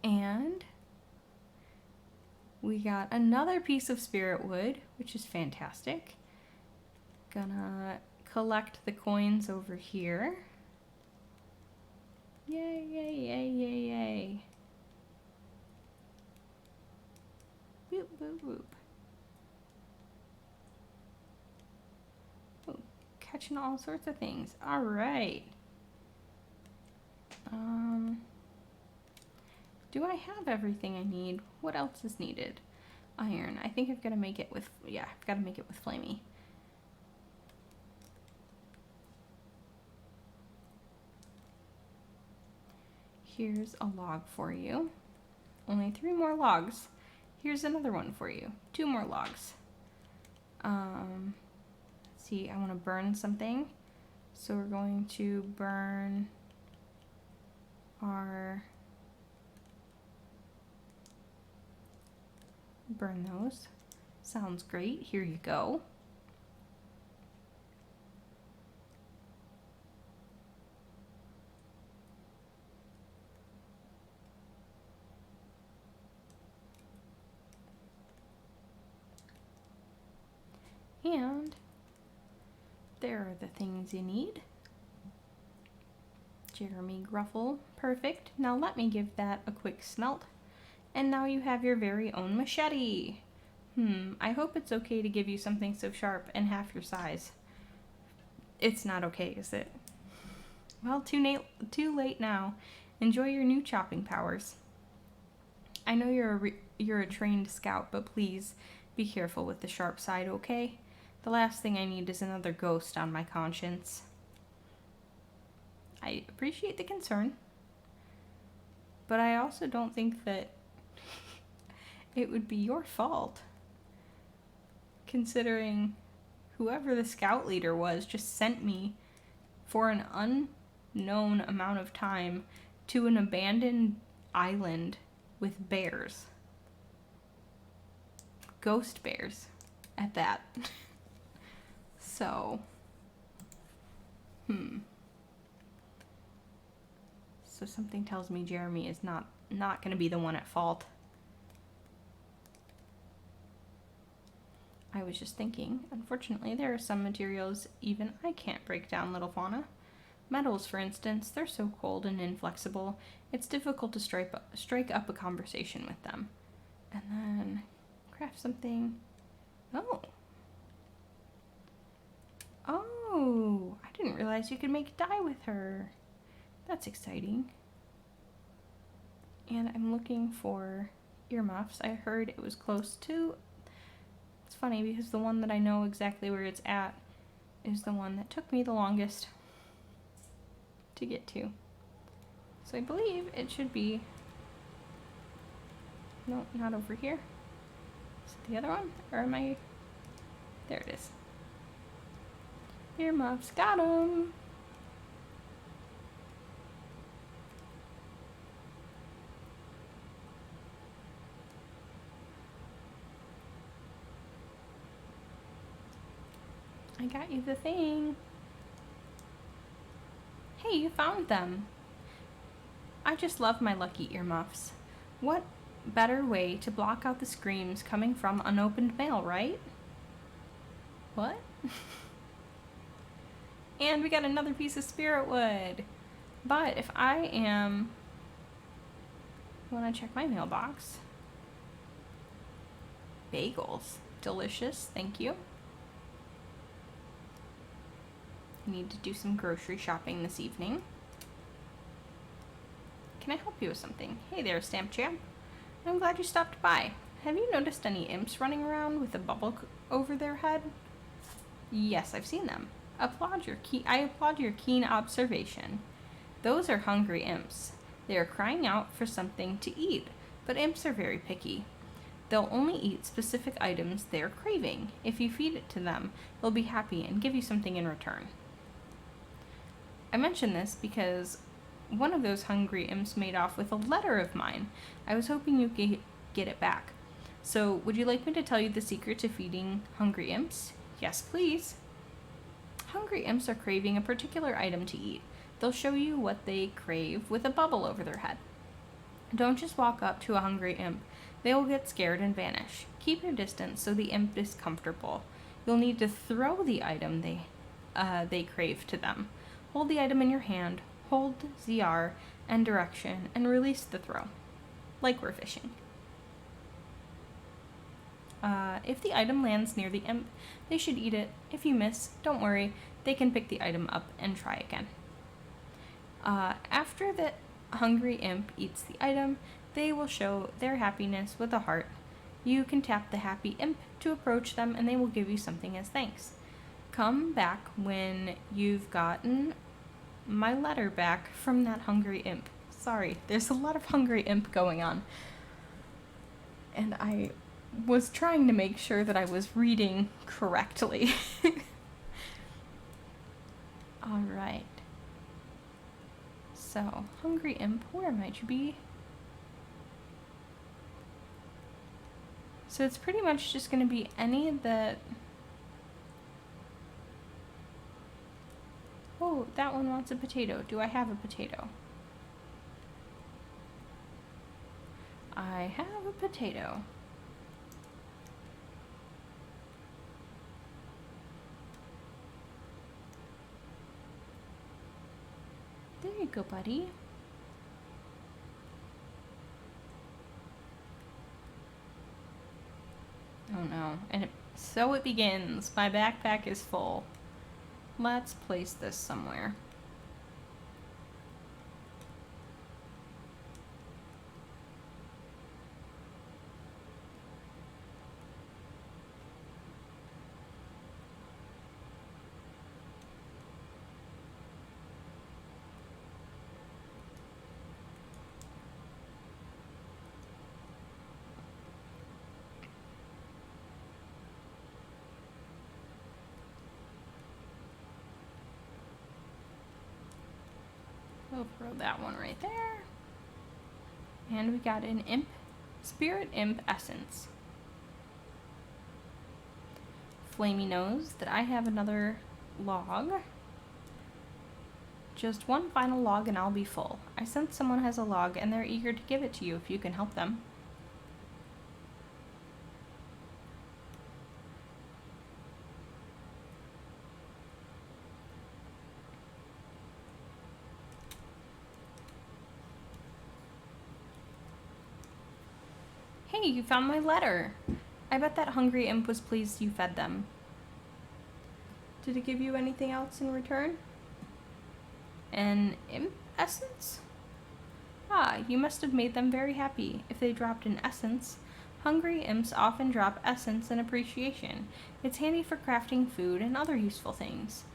And we got another piece of spirit wood, which is fantastic. Gonna collect the coins over here. Yay, yay, yay, yay, yay. Whoop, whoop, whoop. Oh, catching all sorts of things. All right. Do I have everything I need? What else is needed? Iron. I think I've got to make it with, yeah, I've got to make it with Flamey. Here's a log for you. Only 3 more logs. Here's another one for you. 2 more logs. Let's see, I want to burn something. So we're going to burn those. Sounds great. Here you go. And there are the things you need. Jeremy Gruffle, perfect. Now let me give that a quick smelt. And now you have your very own machete. I hope it's okay to give you something so sharp and half your size. It's not okay, is it? Well, too late now. Enjoy your new chopping powers. I know you're a trained scout, but please be careful with the sharp side, okay? The last thing I need is another ghost on my conscience. I appreciate the concern. But I also don't think that it would be your fault, considering whoever the scout leader was just sent me for an unknown amount of time to an abandoned island with bears. Ghost bears at that. So, So something tells me Jeremy is not going to be the one at fault. I was just thinking, unfortunately, there are some materials even I can't break down, little fauna. Metals, for instance, they're so cold and inflexible, it's difficult to strike up a conversation with them. And then craft something. Oh, I didn't realize you could make dye with her. That's exciting. And I'm looking for earmuffs. I heard it was close to... It's funny because the one that I know exactly where it's at is the one that took me the longest to get to. So I believe it should be... No, not over here. Is it the other one? Or am I... There it is. Earmuffs, got 'em! I got you the thing. Hey, you found them. I just love my lucky earmuffs. What better way to block out the screams coming from unopened mail, right? What? And we got another piece of spirit wood. But if I am... Want to check my mailbox. Bagels. Delicious, thank you. I need to do some grocery shopping this evening. Can I help you with something? Hey there, Stamp Champ. I'm glad you stopped by. Have you noticed any imps running around with a bubble over their head? Yes, I've seen them. I applaud your keen observation. Those are hungry imps. They are crying out for something to eat, but imps are very picky. They'll only eat specific items they're craving. If you feed it to them, they'll be happy and give you something in return. I mention this because one of those hungry imps made off with a letter of mine. I was hoping you could get it back. So, would you like me to tell you the secret to feeding hungry imps? Yes, please. Hungry imps are craving a particular item to eat. They'll show you what they crave with a bubble over their head. Don't just walk up to a hungry imp. They will get scared and vanish. Keep your distance so the imp is comfortable. You'll need to throw the item they crave to them. Hold the item in your hand, hold ZR and direction, and release the throw. Like we're fishing. If the item lands near the imp, they should eat it. If you miss, don't worry. They can pick the item up and try again. After the hungry imp eats the item, they will show their happiness with a heart. You can tap the happy imp to approach them and they will give you something as thanks. Come back when you've gotten my letter back from that hungry imp. Sorry, there's a lot of hungry imp going on. And I was trying to make sure that I was reading correctly. Alright. So, hungry imp, where might you be? So it's pretty much just going to be any that... Oh, that one wants a potato. Do I have a potato? I have a potato. There you go, buddy. Oh no. And so it begins. My backpack is full. Let's place this somewhere. We'll throw that one right there. And we got an imp, spirit imp essence. Flamey knows that I have another log. Just one final log and I'll be full. I sense someone has a log and they're eager to give it to you if you can help them. Hey, you found my letter. I bet that hungry imp was pleased you fed them. Did it give you anything else in return? An imp essence? Ah, you must have made them very happy. If they dropped an essence, hungry imps often drop essence in appreciation. It's handy for crafting food and other useful things.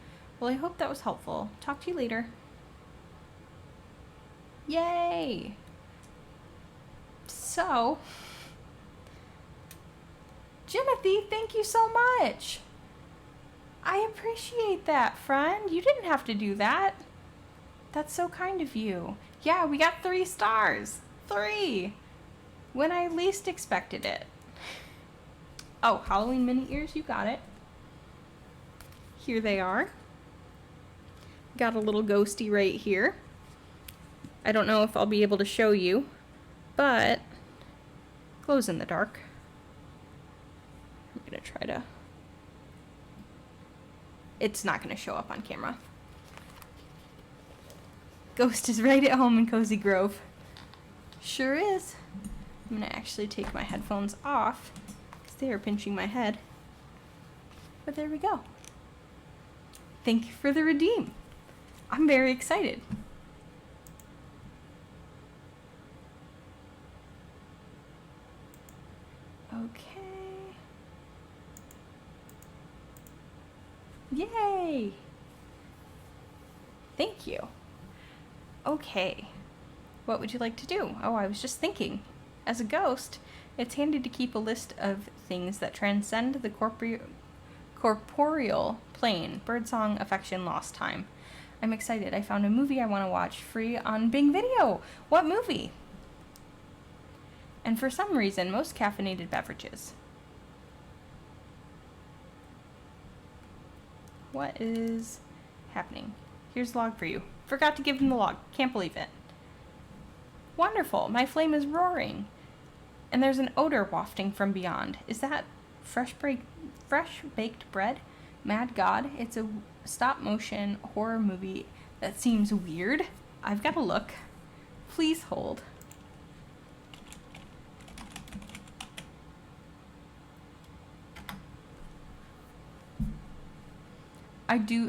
Well, I hope that was helpful. Talk to you later. Yay! So, Jimothy, thank you so much. I appreciate that, friend. You didn't have to do that. That's so kind of you. Yeah, we got 3 stars. 3! When I least expected it. Oh, Halloween mini ears, you got it. Here they are. Got a little ghosty right here. I don't know if I'll be able to show you, but glows in the dark. I'm gonna try to... It's not gonna show up on camera. Ghost is right at home in Cozy Grove. Sure is. I'm gonna actually take my headphones off because they are pinching my head. But there we go. Thank you for the redeem. I'm very excited. Okay. Yay! Thank you. Okay. What would you like to do? Oh, I was just thinking. As a ghost, it's handy to keep a list of things that transcend the corporeal plane. Birdsong, affection, lost time. I'm excited. I found a movie I want to watch free on Bing Video. What movie? And for some reason, most caffeinated beverages. What is happening? Here's the log for you. Forgot to give him the log. Can't believe it. Wonderful. My flame is roaring. And there's an odor wafting from beyond. Is that fresh baked bread? Mad God, it's a stop-motion horror movie that seems weird. I've got to look. Please hold.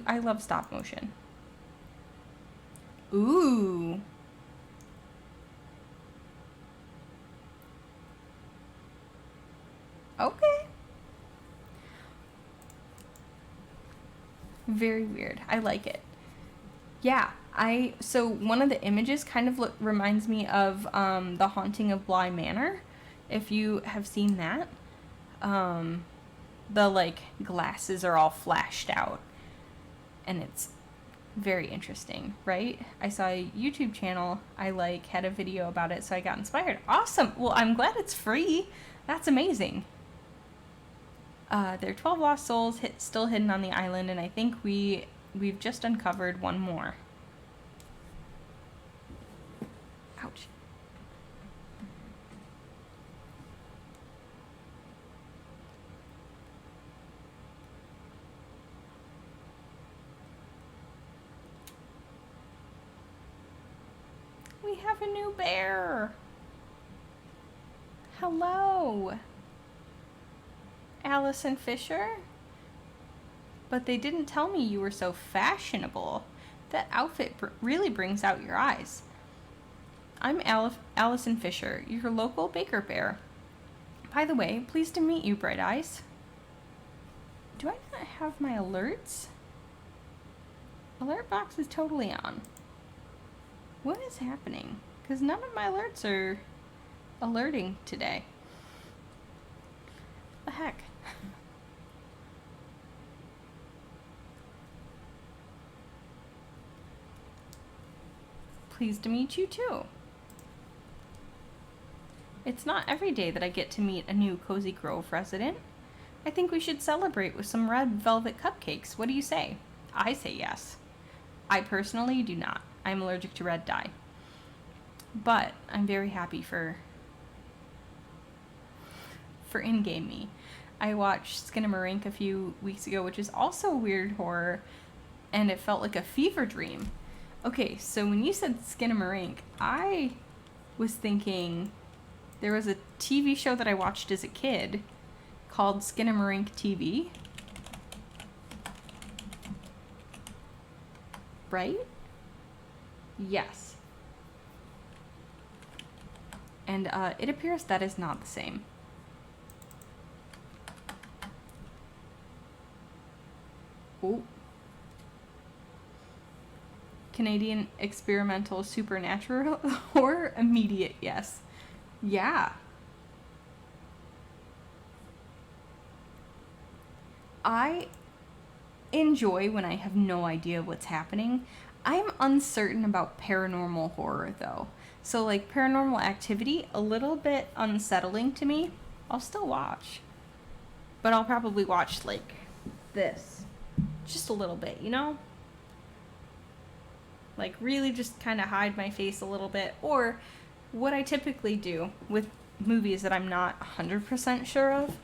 I love stop motion. Ooh. Okay. Very weird. I like it. Yeah, so one of the images kind of reminds me of The Haunting of Bly Manor, if you have seen that. The like glasses are all flashed out. And it's very interesting, right? I saw a YouTube channel, I had a video about it, so I got inspired. Awesome! Well, I'm glad it's free. That's amazing. There are 12 lost souls still hidden on the island, and I think we've just uncovered one more. Ouch. We have a new bear. Hello. Allison Fisher? But they didn't tell me you were so fashionable. That outfit really brings out your eyes. I'm Allison Fisher, your local baker bear. By the way, pleased to meet you, Bright Eyes. Do I not have my alerts? Alert box is totally on. What is happening? Because none of my alerts are alerting today. The heck? Pleased to meet you too. It's not every day that I get to meet a new Cozy Grove resident. I think we should celebrate with some red velvet cupcakes. What do you say? I say yes. I personally do not. I'm allergic to red dye. But I'm very happy for in-game me. I watched Skinamarink a few weeks ago, which is also weird horror, and it felt like a fever dream. Okay, so when you said Skinamarink, I was thinking there was a TV show that I watched as a kid called Skinamarink TV. Right? Yes. And it appears that is not the same. Oh. Canadian experimental supernatural horror, immediate yes. Yeah. I enjoy when I have no idea what's happening. I'm uncertain about paranormal horror though. So like Paranormal Activity, a little bit unsettling to me. I'll still watch. But I'll probably watch like this. Just a little bit, you know? Like really just kind of hide my face a little bit. Or what I typically do with movies that I'm not 100% sure of.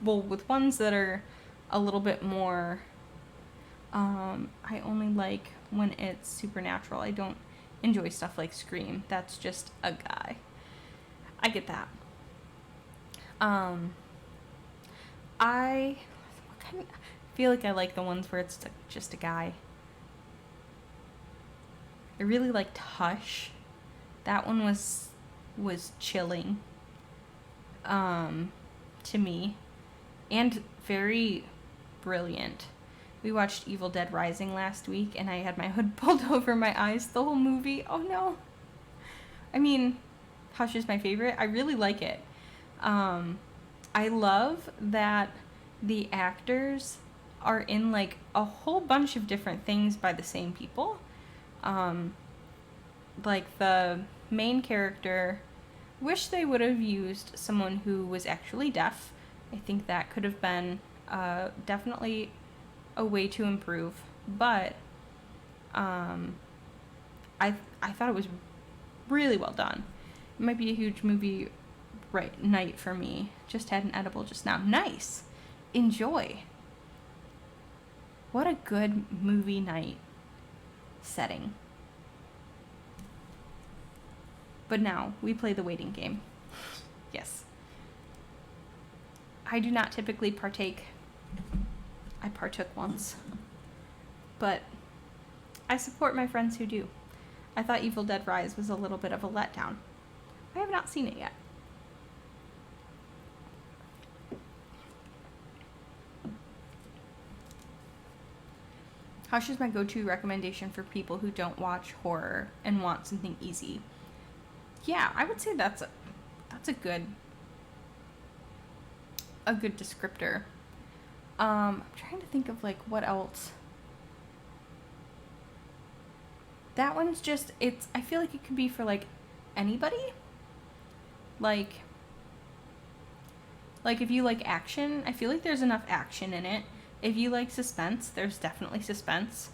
With ones that are a little bit more, I only like when it's supernatural. I don't enjoy stuff like Scream. That's just a guy. I get that. I feel like I like the ones where it's just a guy. I really liked Hush. That one was chilling. To me, and very brilliant. We watched Evil Dead Rising last week, and I had my hood pulled over my eyes the whole movie. Oh no. I mean, Hush is my favorite. I really like it. I love that the actors are in like a whole bunch of different things by the same people. Like the main character, wish they would have used someone who was actually deaf. I think that could have been definitely a way to improve. But I thought it was really well done. It might be a huge movie night for me. Just had an edible just now. Nice. Enjoy. What a good movie night setting. But now, we play the waiting game. Yes. I do not typically partake. I partook once. But I support my friends who do. I thought Evil Dead Rise was a little bit of a letdown. I have not seen it yet. Hush is my go-to recommendation for people who don't watch horror and want something easy. Yeah, I would say that's a good descriptor. I'm trying to think of like what else. That one's just I feel like it could be for like anybody. Like if you like action, I feel like there's enough action in it. If you like suspense, there's definitely suspense.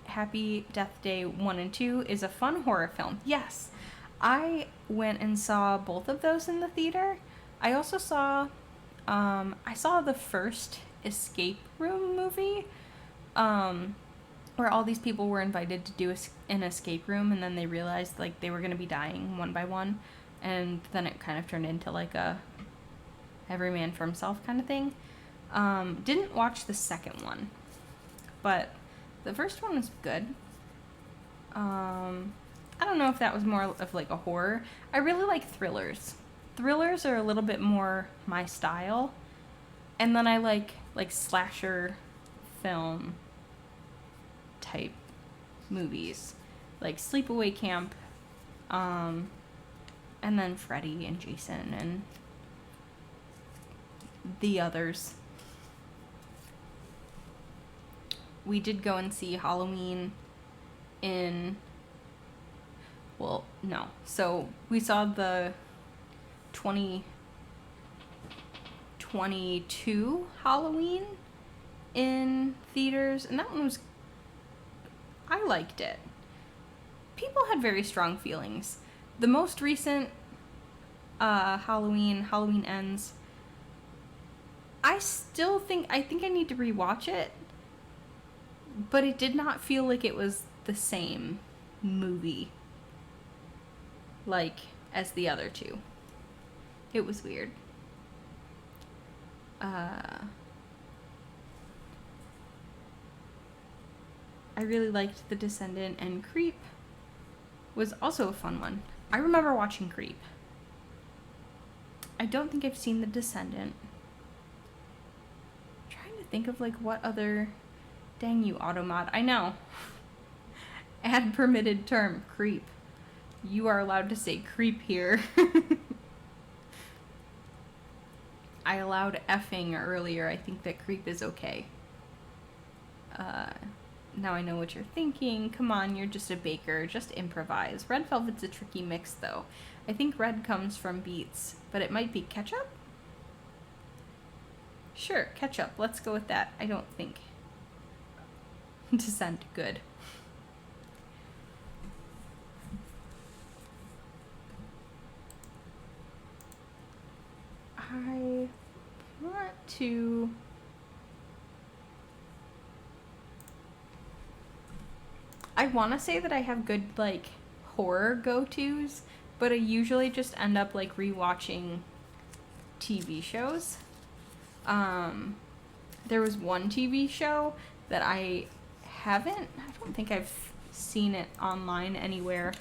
Happy Death Day 1 and 2 is a fun horror film. Yes. I went and saw both of those in the theater. I also saw the first escape room movie, where all these people were invited to do an escape room, and then they realized like they were going to be dying one by one, and then it kind of turned into like a every man for himself kind of thing. Didn't watch the second one, but the first one was good. I don't know if that was more of like a horror. I really like thrillers. Thrillers are a little bit more my style. And then I like slasher film type movies. Like Sleepaway Camp, and then Freddy and Jason and the others. we did go and see Halloween in, well, no. So we saw the 2022 Halloween in theaters, and that one was, I liked it. People had very strong feelings. The most recent Halloween Ends, I think I need to rewatch it, but it did not feel like it was the same movie like as the other two. It was weird. I really liked The Descendant, and Creep was also a fun one. I remember watching Creep. I don't think I've seen The Descendant. I'm trying to think of like what other... Dang you, Automod. I know. Ad permitted term, creep. You are allowed to say creep here. I allowed effing earlier. I think that creep is okay. Now I know what you're thinking. Come on, you're just a baker. Just improvise. Red velvet's a tricky mix, though. I think red comes from beets, but it might be ketchup? Sure, ketchup. Let's go with that. I don't think. Descent, good. I want to... I want to say that I have good, like, horror go-tos, but I usually just end up, like, rewatching TV shows. There was one TV show that I don't think I've seen it online anywhere.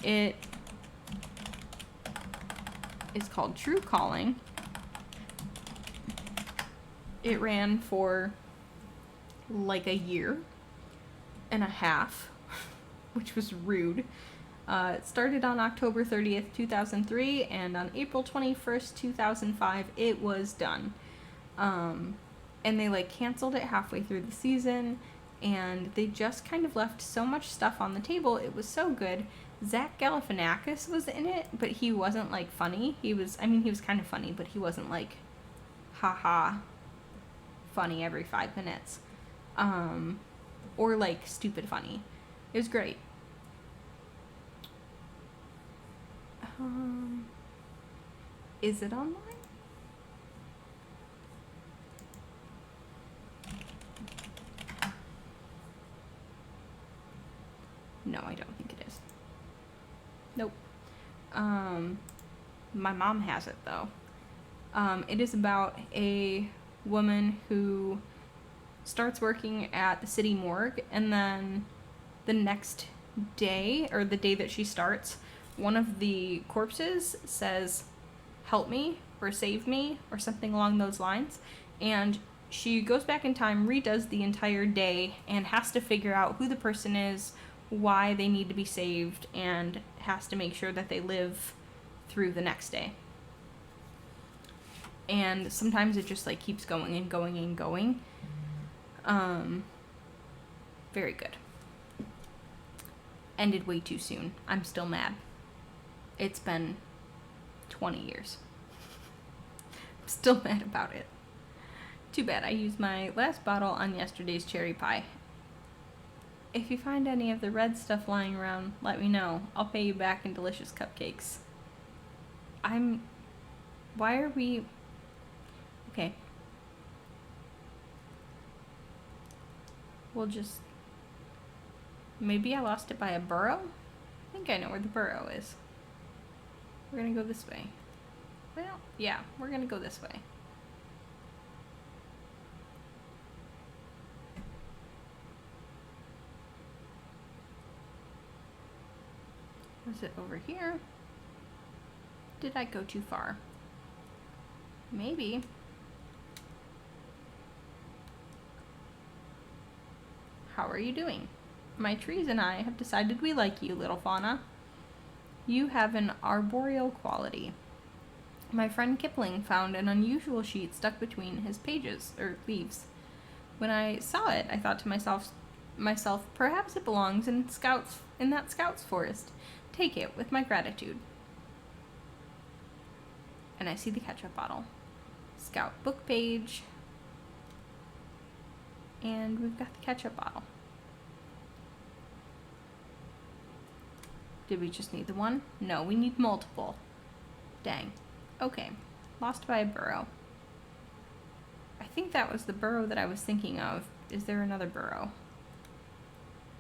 It is called True Calling. It ran for like a year and a half, which was rude. It started on October 30th, 2003, and on April 21st, 2005, it was done. And they like canceled it halfway through the season, and they just kind of left so much stuff on the table. It was so good. Zach Galifianakis was in it, but he wasn't like funny. He was kind of funny, but he wasn't like haha funny every 5 minutes. Or like stupid funny. It was great. Is it online? No, I don't think it is. Nope. My mom has it, though. It is about a woman who starts working at the city morgue, and then the next day, or the day that she starts, one of the corpses says, "Help me," or "Save me," or something along those lines, and she goes back in time, redoes the entire day, and has to figure out who the person is, why they need to be saved, and has to make sure that they live through the next day. And sometimes it just like keeps going and going and going. Very good. Ended way too soon. I'm still mad. It's been 20 years. I'm still mad about it. Too bad. I used my last bottle on yesterday's cherry pie. If you find any of the red stuff lying around, let me know. I'll pay you back in delicious cupcakes. Why are we... Okay. We'll just... Maybe I lost it by a burrow? I think I know where the burrow is. We're gonna go this way. Well, yeah, we're gonna go this way. Was it over here? Did I go too far? Maybe. How are you doing? My trees and I have decided we like you, little fauna. You have an arboreal quality. My friend Kipling found an unusual sheet stuck between his pages, or leaves. When I saw it, I thought to myself, perhaps it belongs in that Scouts forest. Take it with my gratitude. And I see the ketchup bottle. Scout book page. And we've got the ketchup bottle. Did we just need the one? No, we need multiple. Dang. Okay. Lost by a burrow. I think that was the burrow that I was thinking of. Is there another burrow?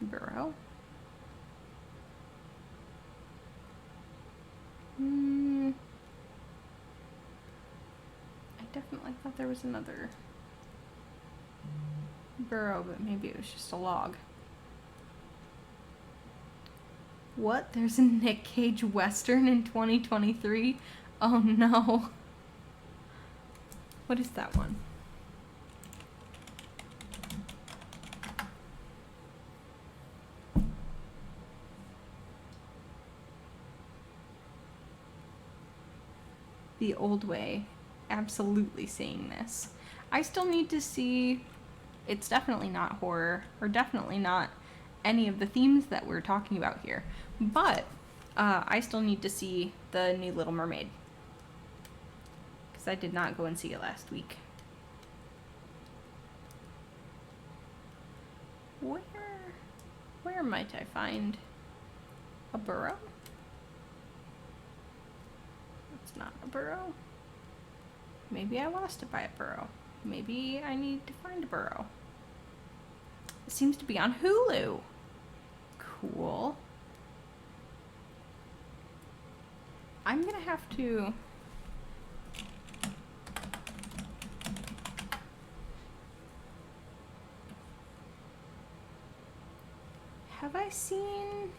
Burrow? I definitely thought there was another burrow, but maybe it was just a log. What? There's a Nick Cage Western in 2023? Oh no. What is that one? The Old Way. Absolutely seeing this. I still need to see. It's definitely not horror, or definitely not any of the themes that we're talking about here. But I still need to see the new Little Mermaid. Because I did not go and see it last week. Where might I find a burrow? It's not a burrow. Maybe I lost it by a burrow. Maybe I need to find a burrow. It seems to be on Hulu. Cool. I'm gonna have to... Have I seen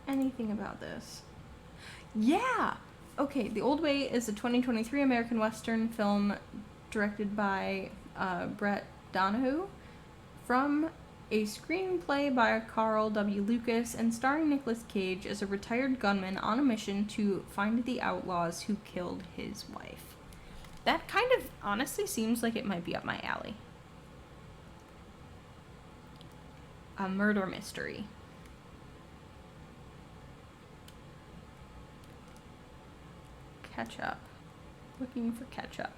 anything about this? Yeah! Okay, The Old Way is a 2023 American Western film directed by Brett Donahue from a screenplay by Carl W. Lucas and starring Nicolas Cage as a retired gunman on a mission to find the outlaws who killed his wife. That kind of honestly seems like it might be up my alley. A murder mystery. Ketchup. Looking for ketchup.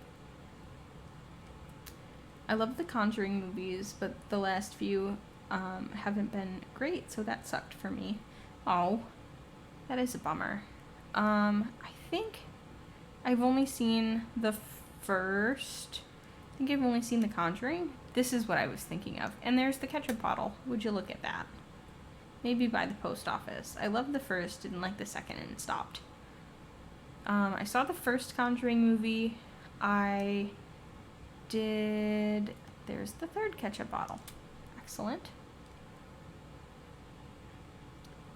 I love the Conjuring movies, but the last few haven't been great, so that sucked for me. Oh, that is a bummer. I think I've only seen the first. I think I've only seen The Conjuring. This is what I was thinking of. And there's the ketchup bottle. Would you look at that? Maybe by the post office. I loved the first, didn't like the second, and stopped. I saw the first Conjuring movie. I did... There's the third ketchup bottle. Excellent.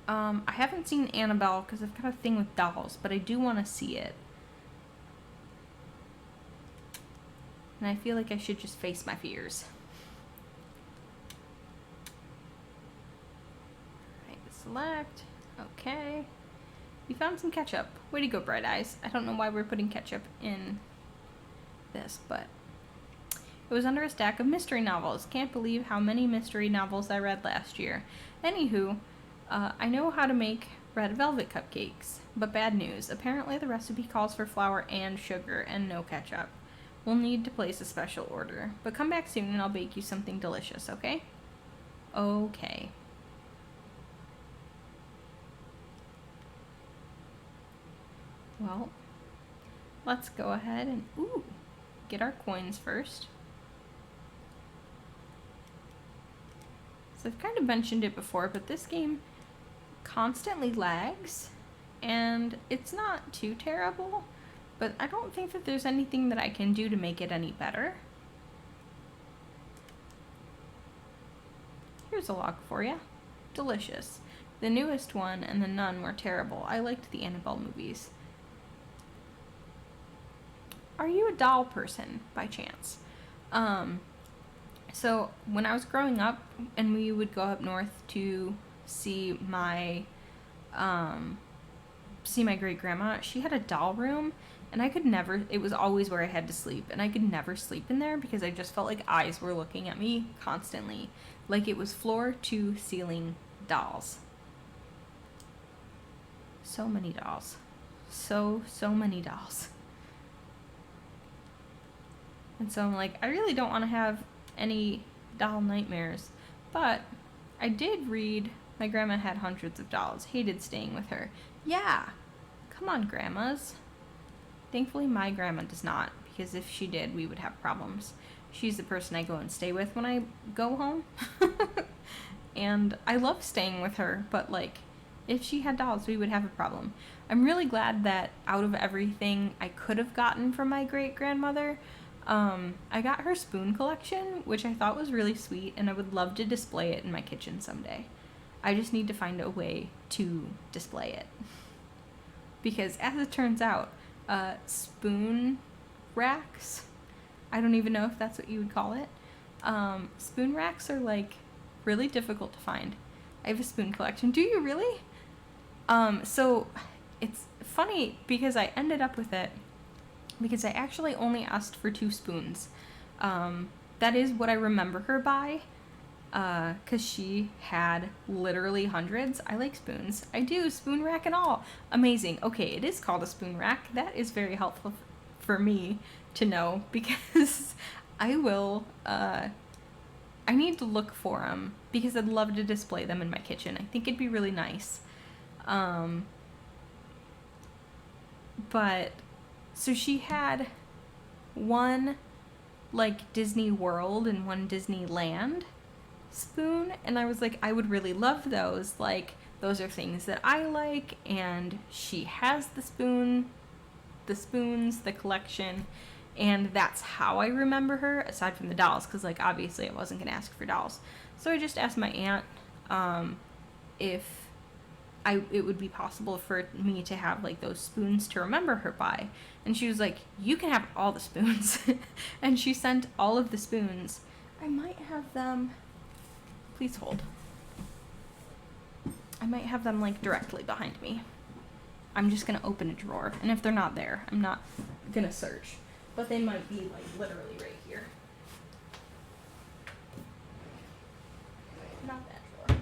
I haven't seen Annabelle because I've got a thing with dolls, but I do want to see it. And I feel like I should just face my fears. Alright, select. Okay. We found some ketchup. Way to go, Bright Eyes. I don't know why we're putting ketchup in this, but it was under a stack of mystery novels. Can't believe how many mystery novels I read last year. Anywho, I know how to make red velvet cupcakes, but bad news. Apparently the recipe calls for flour and sugar and no ketchup. We'll need to place a special order, but come back soon and I'll bake you something delicious, okay? Okay. Well, let's go ahead and, get our coins first. So I've kind of mentioned it before, but this game constantly lags, and it's not too terrible, but I don't think that there's anything that I can do to make it any better. Here's a log for you. Delicious. The newest one and The Nun were terrible. I liked the Annabelle movies. Are you a doll person, by chance? So when I was growing up and we would go up north to see my see my great grandma, she had a doll room, and I could never, it was always where I had to sleep, and I could never sleep in there because I just felt like eyes were looking at me constantly. Like it was floor to ceiling dolls. So many dolls. So many dolls. And so I'm like, I really don't want to have any doll nightmares. But I did read my grandma had hundreds of dolls, hated staying with her. Yeah, come on, grandmas. Thankfully, my grandma does not, because if she did, we would have problems. She's the person I go and stay with when I go home. And I love staying with her, but like, if she had dolls, we would have a problem. I'm really glad that out of everything I could have gotten from my great-grandmother, I got her spoon collection, which I thought was really sweet, and I would love to display it in my kitchen someday. I just need to find a way to display it. Because as it turns out, spoon racks, I don't even know if that's what you would call it. Spoon racks are like really difficult to find. I have a spoon collection. Do you really? So it's funny because I ended up with it because I actually only asked for 2 spoons. That is what I remember her by, because she had literally hundreds. I like spoons. I do, spoon rack and all. Amazing. Okay, it is called a spoon rack. That is very helpful for me to know, because I will, I need to look for them because I'd love to display them in my kitchen. I think it'd be really nice. But so she had one like Disney World and one Disneyland spoon, and I was like, I would really love those. Like, those are things that I like, and she has the spoons, the collection, and that's how I remember her, aside from the dolls, because like obviously I wasn't gonna ask for dolls. So I just asked my aunt if it would be possible for me to have like those spoons to remember her by. And she was like, you can have all the spoons. And she sent all of the spoons. I might have them, please hold. I might have them like directly behind me. I'm just gonna open a drawer, and if they're not there, I'm not gonna search. But they might be like literally right here. Not that drawer.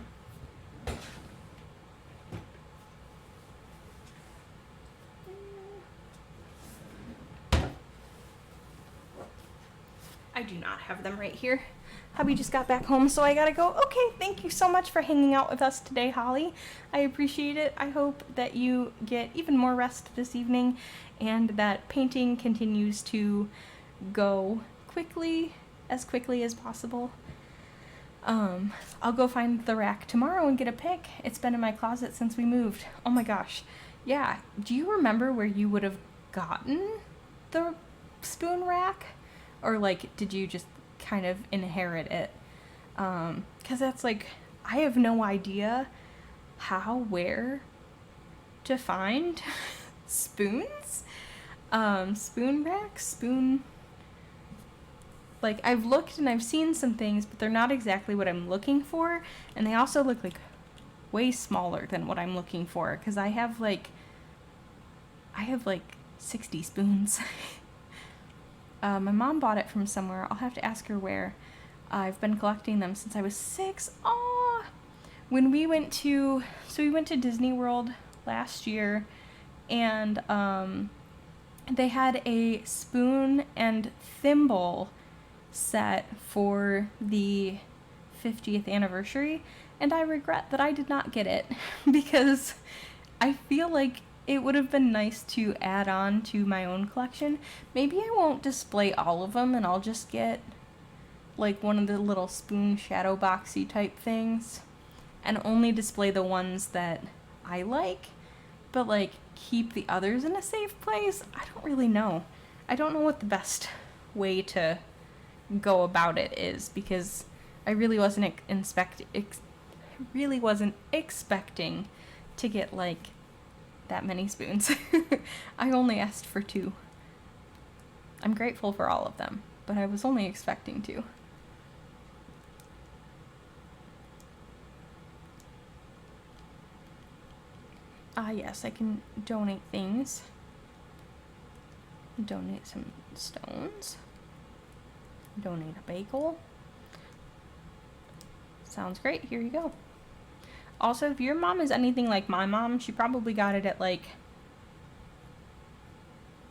I do not have them right here. Hubby just got back home, so I gotta go. Okay, thank you so much for hanging out with us today, Holly. I appreciate it. I hope that you get even more rest this evening and that painting continues to go as quickly as possible. I'll go find the rack tomorrow and get a pick. It's been in my closet since we moved. Oh my gosh. Yeah. Do you remember where you would have gotten the spoon rack? Or like, did you just kind of inherit it? 'Cause that's like, I have no idea where to find spoons. Spoon racks, like, I've looked and I've seen some things, but they're not exactly what I'm looking for. And they also look like way smaller than what I'm looking for. 'Cause I have like 60 spoons. My mom bought it from somewhere. I'll have to ask her where. I've been collecting them since I was 6. Aww! When we went to Disney World last year, and they had a spoon and thimble set for the 50th anniversary, and I regret that I did not get it because I feel like it would have been nice to add on to my own collection. Maybe I won't display all of them and I'll just get like one of the little spoon shadow boxy type things and only display the ones that I like, but like keep the others in a safe place. I don't really know. I don't know what the best way to go about it is, because I really wasn't expecting to get like that many spoons. I only asked for 2. I'm grateful for all of them, but I was only expecting 2. Yes, I can donate things. Donate some stones. Donate a bagel. Sounds great. Here you go. Also, if your mom is anything like my mom, she probably got it at like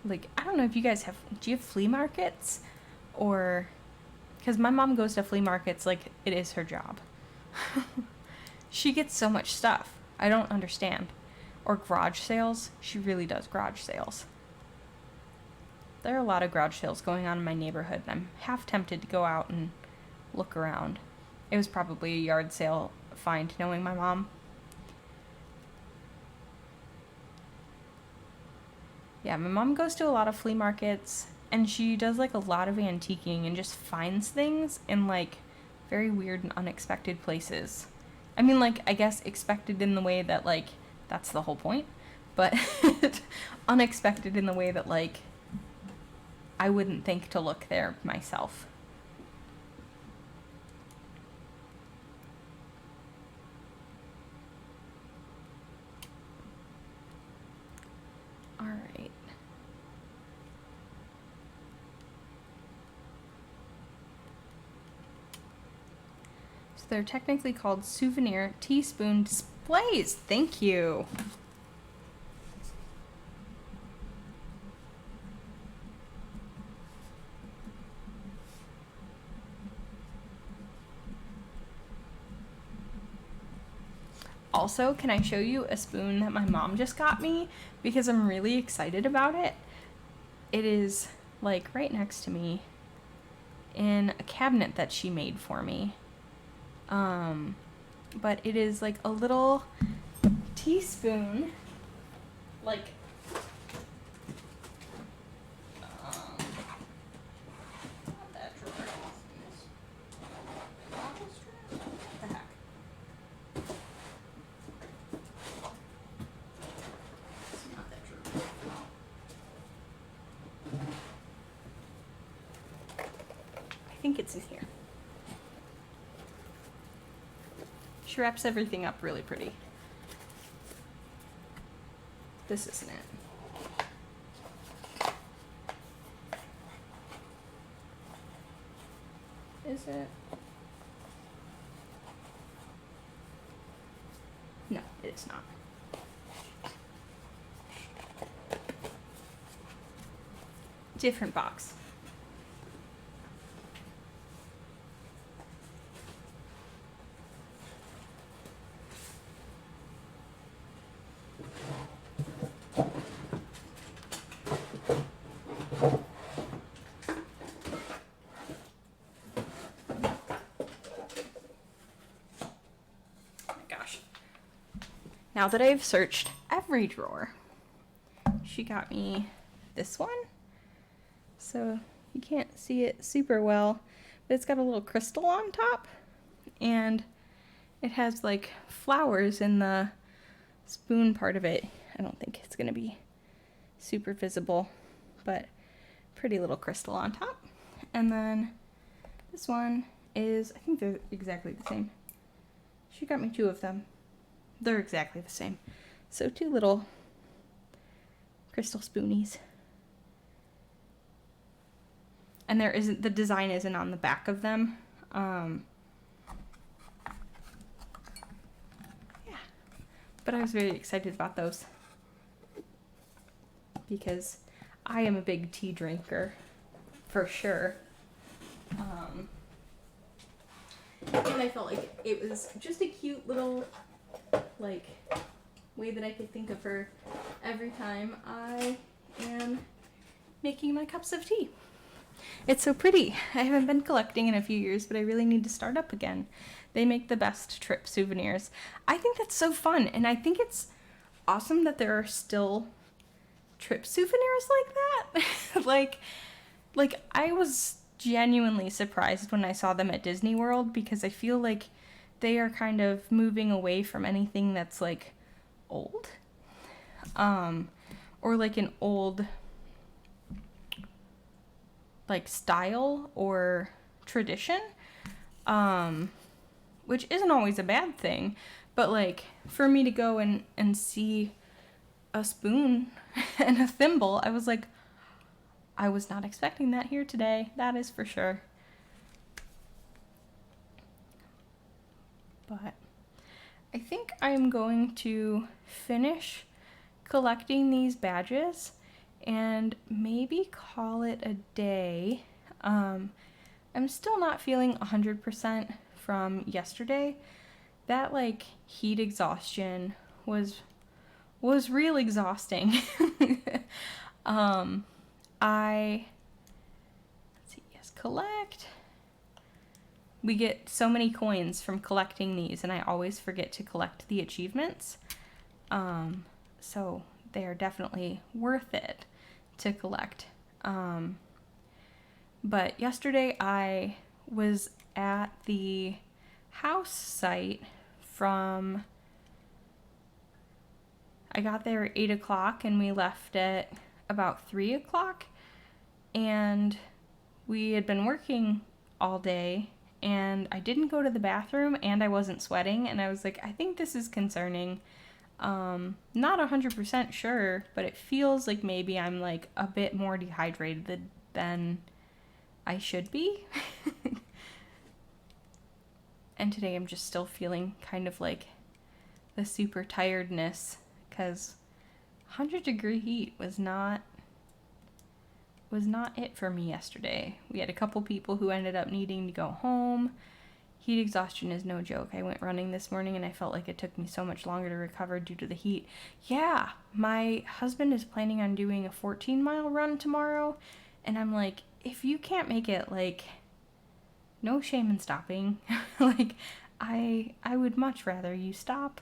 I don't know if you guys do you have flea markets? Or, because my mom goes to flea markets like it is her job. She gets so much stuff. I don't understand. Or garage sales. She really does garage sales. There are a lot of garage sales going on in my neighborhood, and I'm half tempted to go out and look around. It was probably a yard sale find, knowing my mom. Yeah, my mom goes to a lot of flea markets, and she does like a lot of antiquing and just finds things in like very weird and unexpected places. I mean, like, I guess expected in the way that like that's the whole point, but unexpected in the way that like I wouldn't think to look there myself. All right. So they're technically called souvenir teaspoon displays. Thank you. Also, can I show you a spoon that my mom just got me? Because I'm really excited about it. It is, like, right next to me in a cabinet that she made for me. But it is, like, a little teaspoon, like, not that drawer. What the heck? I think it's in here. She wraps everything up really pretty. This isn't it. Is it? No, it is not. Different box. Now that I've searched every drawer, she got me this one. So you can't see it super well, but it's got a little crystal on top, and it has like flowers in the spoon part of it. I don't think it's gonna be super visible, but pretty little crystal on top. And then this one is, I think they're exactly the same. She got me two of them. They're exactly the same. So two little crystal spoonies. And the design isn't on the back of them. Yeah. But I was very excited about those, because I am a big tea drinker, for sure. And I felt like it was just a cute little, like, way that I could think of her every time I am making my cups of tea. It's so pretty. I haven't been collecting in a few years, but I really need to start up again. They make the best trip souvenirs. I think that's so fun, and I think it's awesome that there are still trip souvenirs like that. like I was genuinely surprised when I saw them at Disney World, because I feel like they are kind of moving away from anything that's like old, or like an old like style or tradition, which isn't always a bad thing, but like for me to go and see a spoon and a thimble. I was like, I was not expecting that here today. That is for sure. But I think I'm going to finish collecting these badges and maybe call it a day. I'm still not feeling 100% from yesterday. That like heat exhaustion was real exhausting. Let's see, yes, collect. We get so many coins from collecting these, and I always forget to collect the achievements. So they are definitely worth it to collect. But yesterday I was at the house site I got there at 8 o'clock and we left at about 3 o'clock. And we had been working all day and I didn't go to the bathroom and I wasn't sweating. And I was like, I think this is concerning. Not 100% sure, but it feels like maybe I'm like a bit more dehydrated than I should be. And today I'm just still feeling kind of like the super tiredness because 100-degree heat was not it for me yesterday. We had a couple people who ended up needing to go home. Heat exhaustion is no joke. I went running this morning and I felt like it took me so much longer to recover due to the heat. Yeah, my husband is planning on doing a 14-mile run tomorrow, and I'm like, if you can't make it, like, no shame in stopping. Like, I would much rather you stop.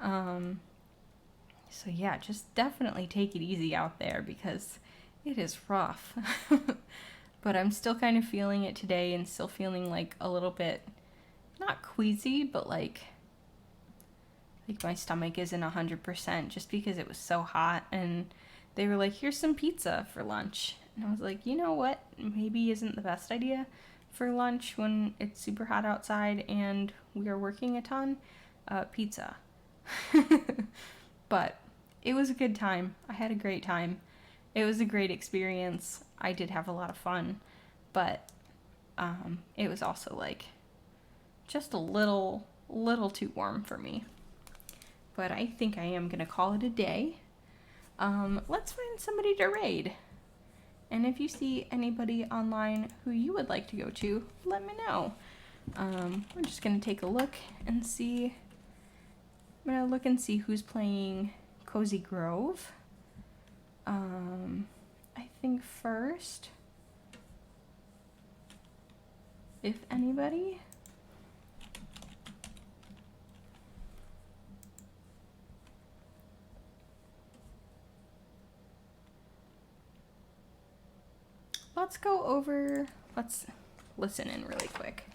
So yeah, just definitely take it easy out there because it is rough. But I'm still kind of feeling it today and still feeling like a little bit, not queasy, but like my stomach isn't 100% just because it was so hot. And they were like, here's some pizza for lunch. And I was like, you know what? Maybe isn't the best idea for lunch when it's super hot outside and we are working a ton. Pizza. But it was a good time. I had a great time. It was a great experience. I did have a lot of fun, but it was also like just a little too warm for me. But I think I am gonna call it a day. Let's find somebody to raid. And if you see anybody online who you would like to go to, let me know. We're just gonna take a look and see. I'm gonna look and see who's playing Cozy Grove. I think first, if anybody. Let's go over, let's listen in really quick.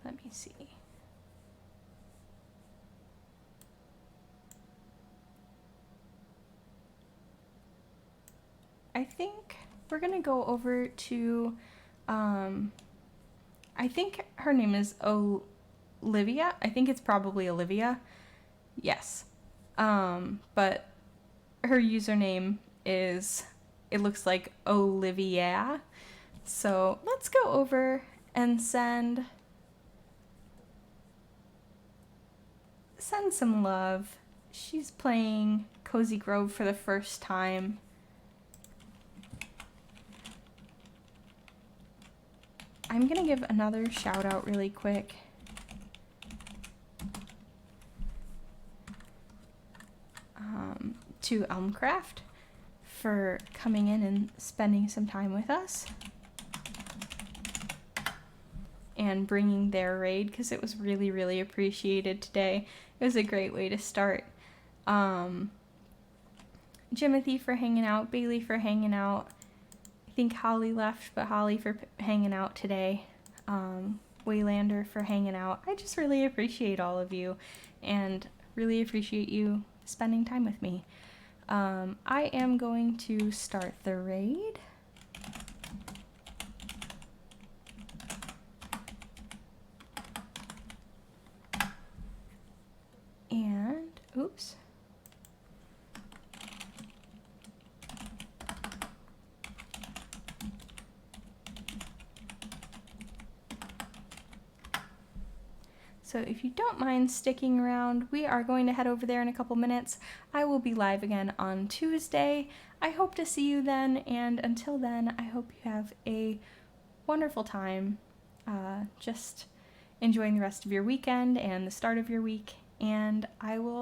Let me see. I think we're gonna go over to, I think her name is Olivia. I think it's probably Olivia. Yes. But her username is, it looks like Olivia. So let's go over and send some love. She's playing Cozy Grove for the first time. I'm gonna give another shout out really quick. To Elmcraft for coming in and spending some time with us and bringing their raid, because it was really, really appreciated today. It was a great way to start. Jimothy for hanging out, Bailey for hanging out. I think Holly left, but Holly for hanging out today. Waylander for hanging out. I just really appreciate all of you and really appreciate you spending time with me. I am going to start the raid. And, oops. So if you don't mind sticking around, we are going to head over there in a couple minutes. I will be live again on Tuesday. I hope to see you then, and until then, I hope you have a wonderful time just enjoying the rest of your weekend and the start of your week, and I will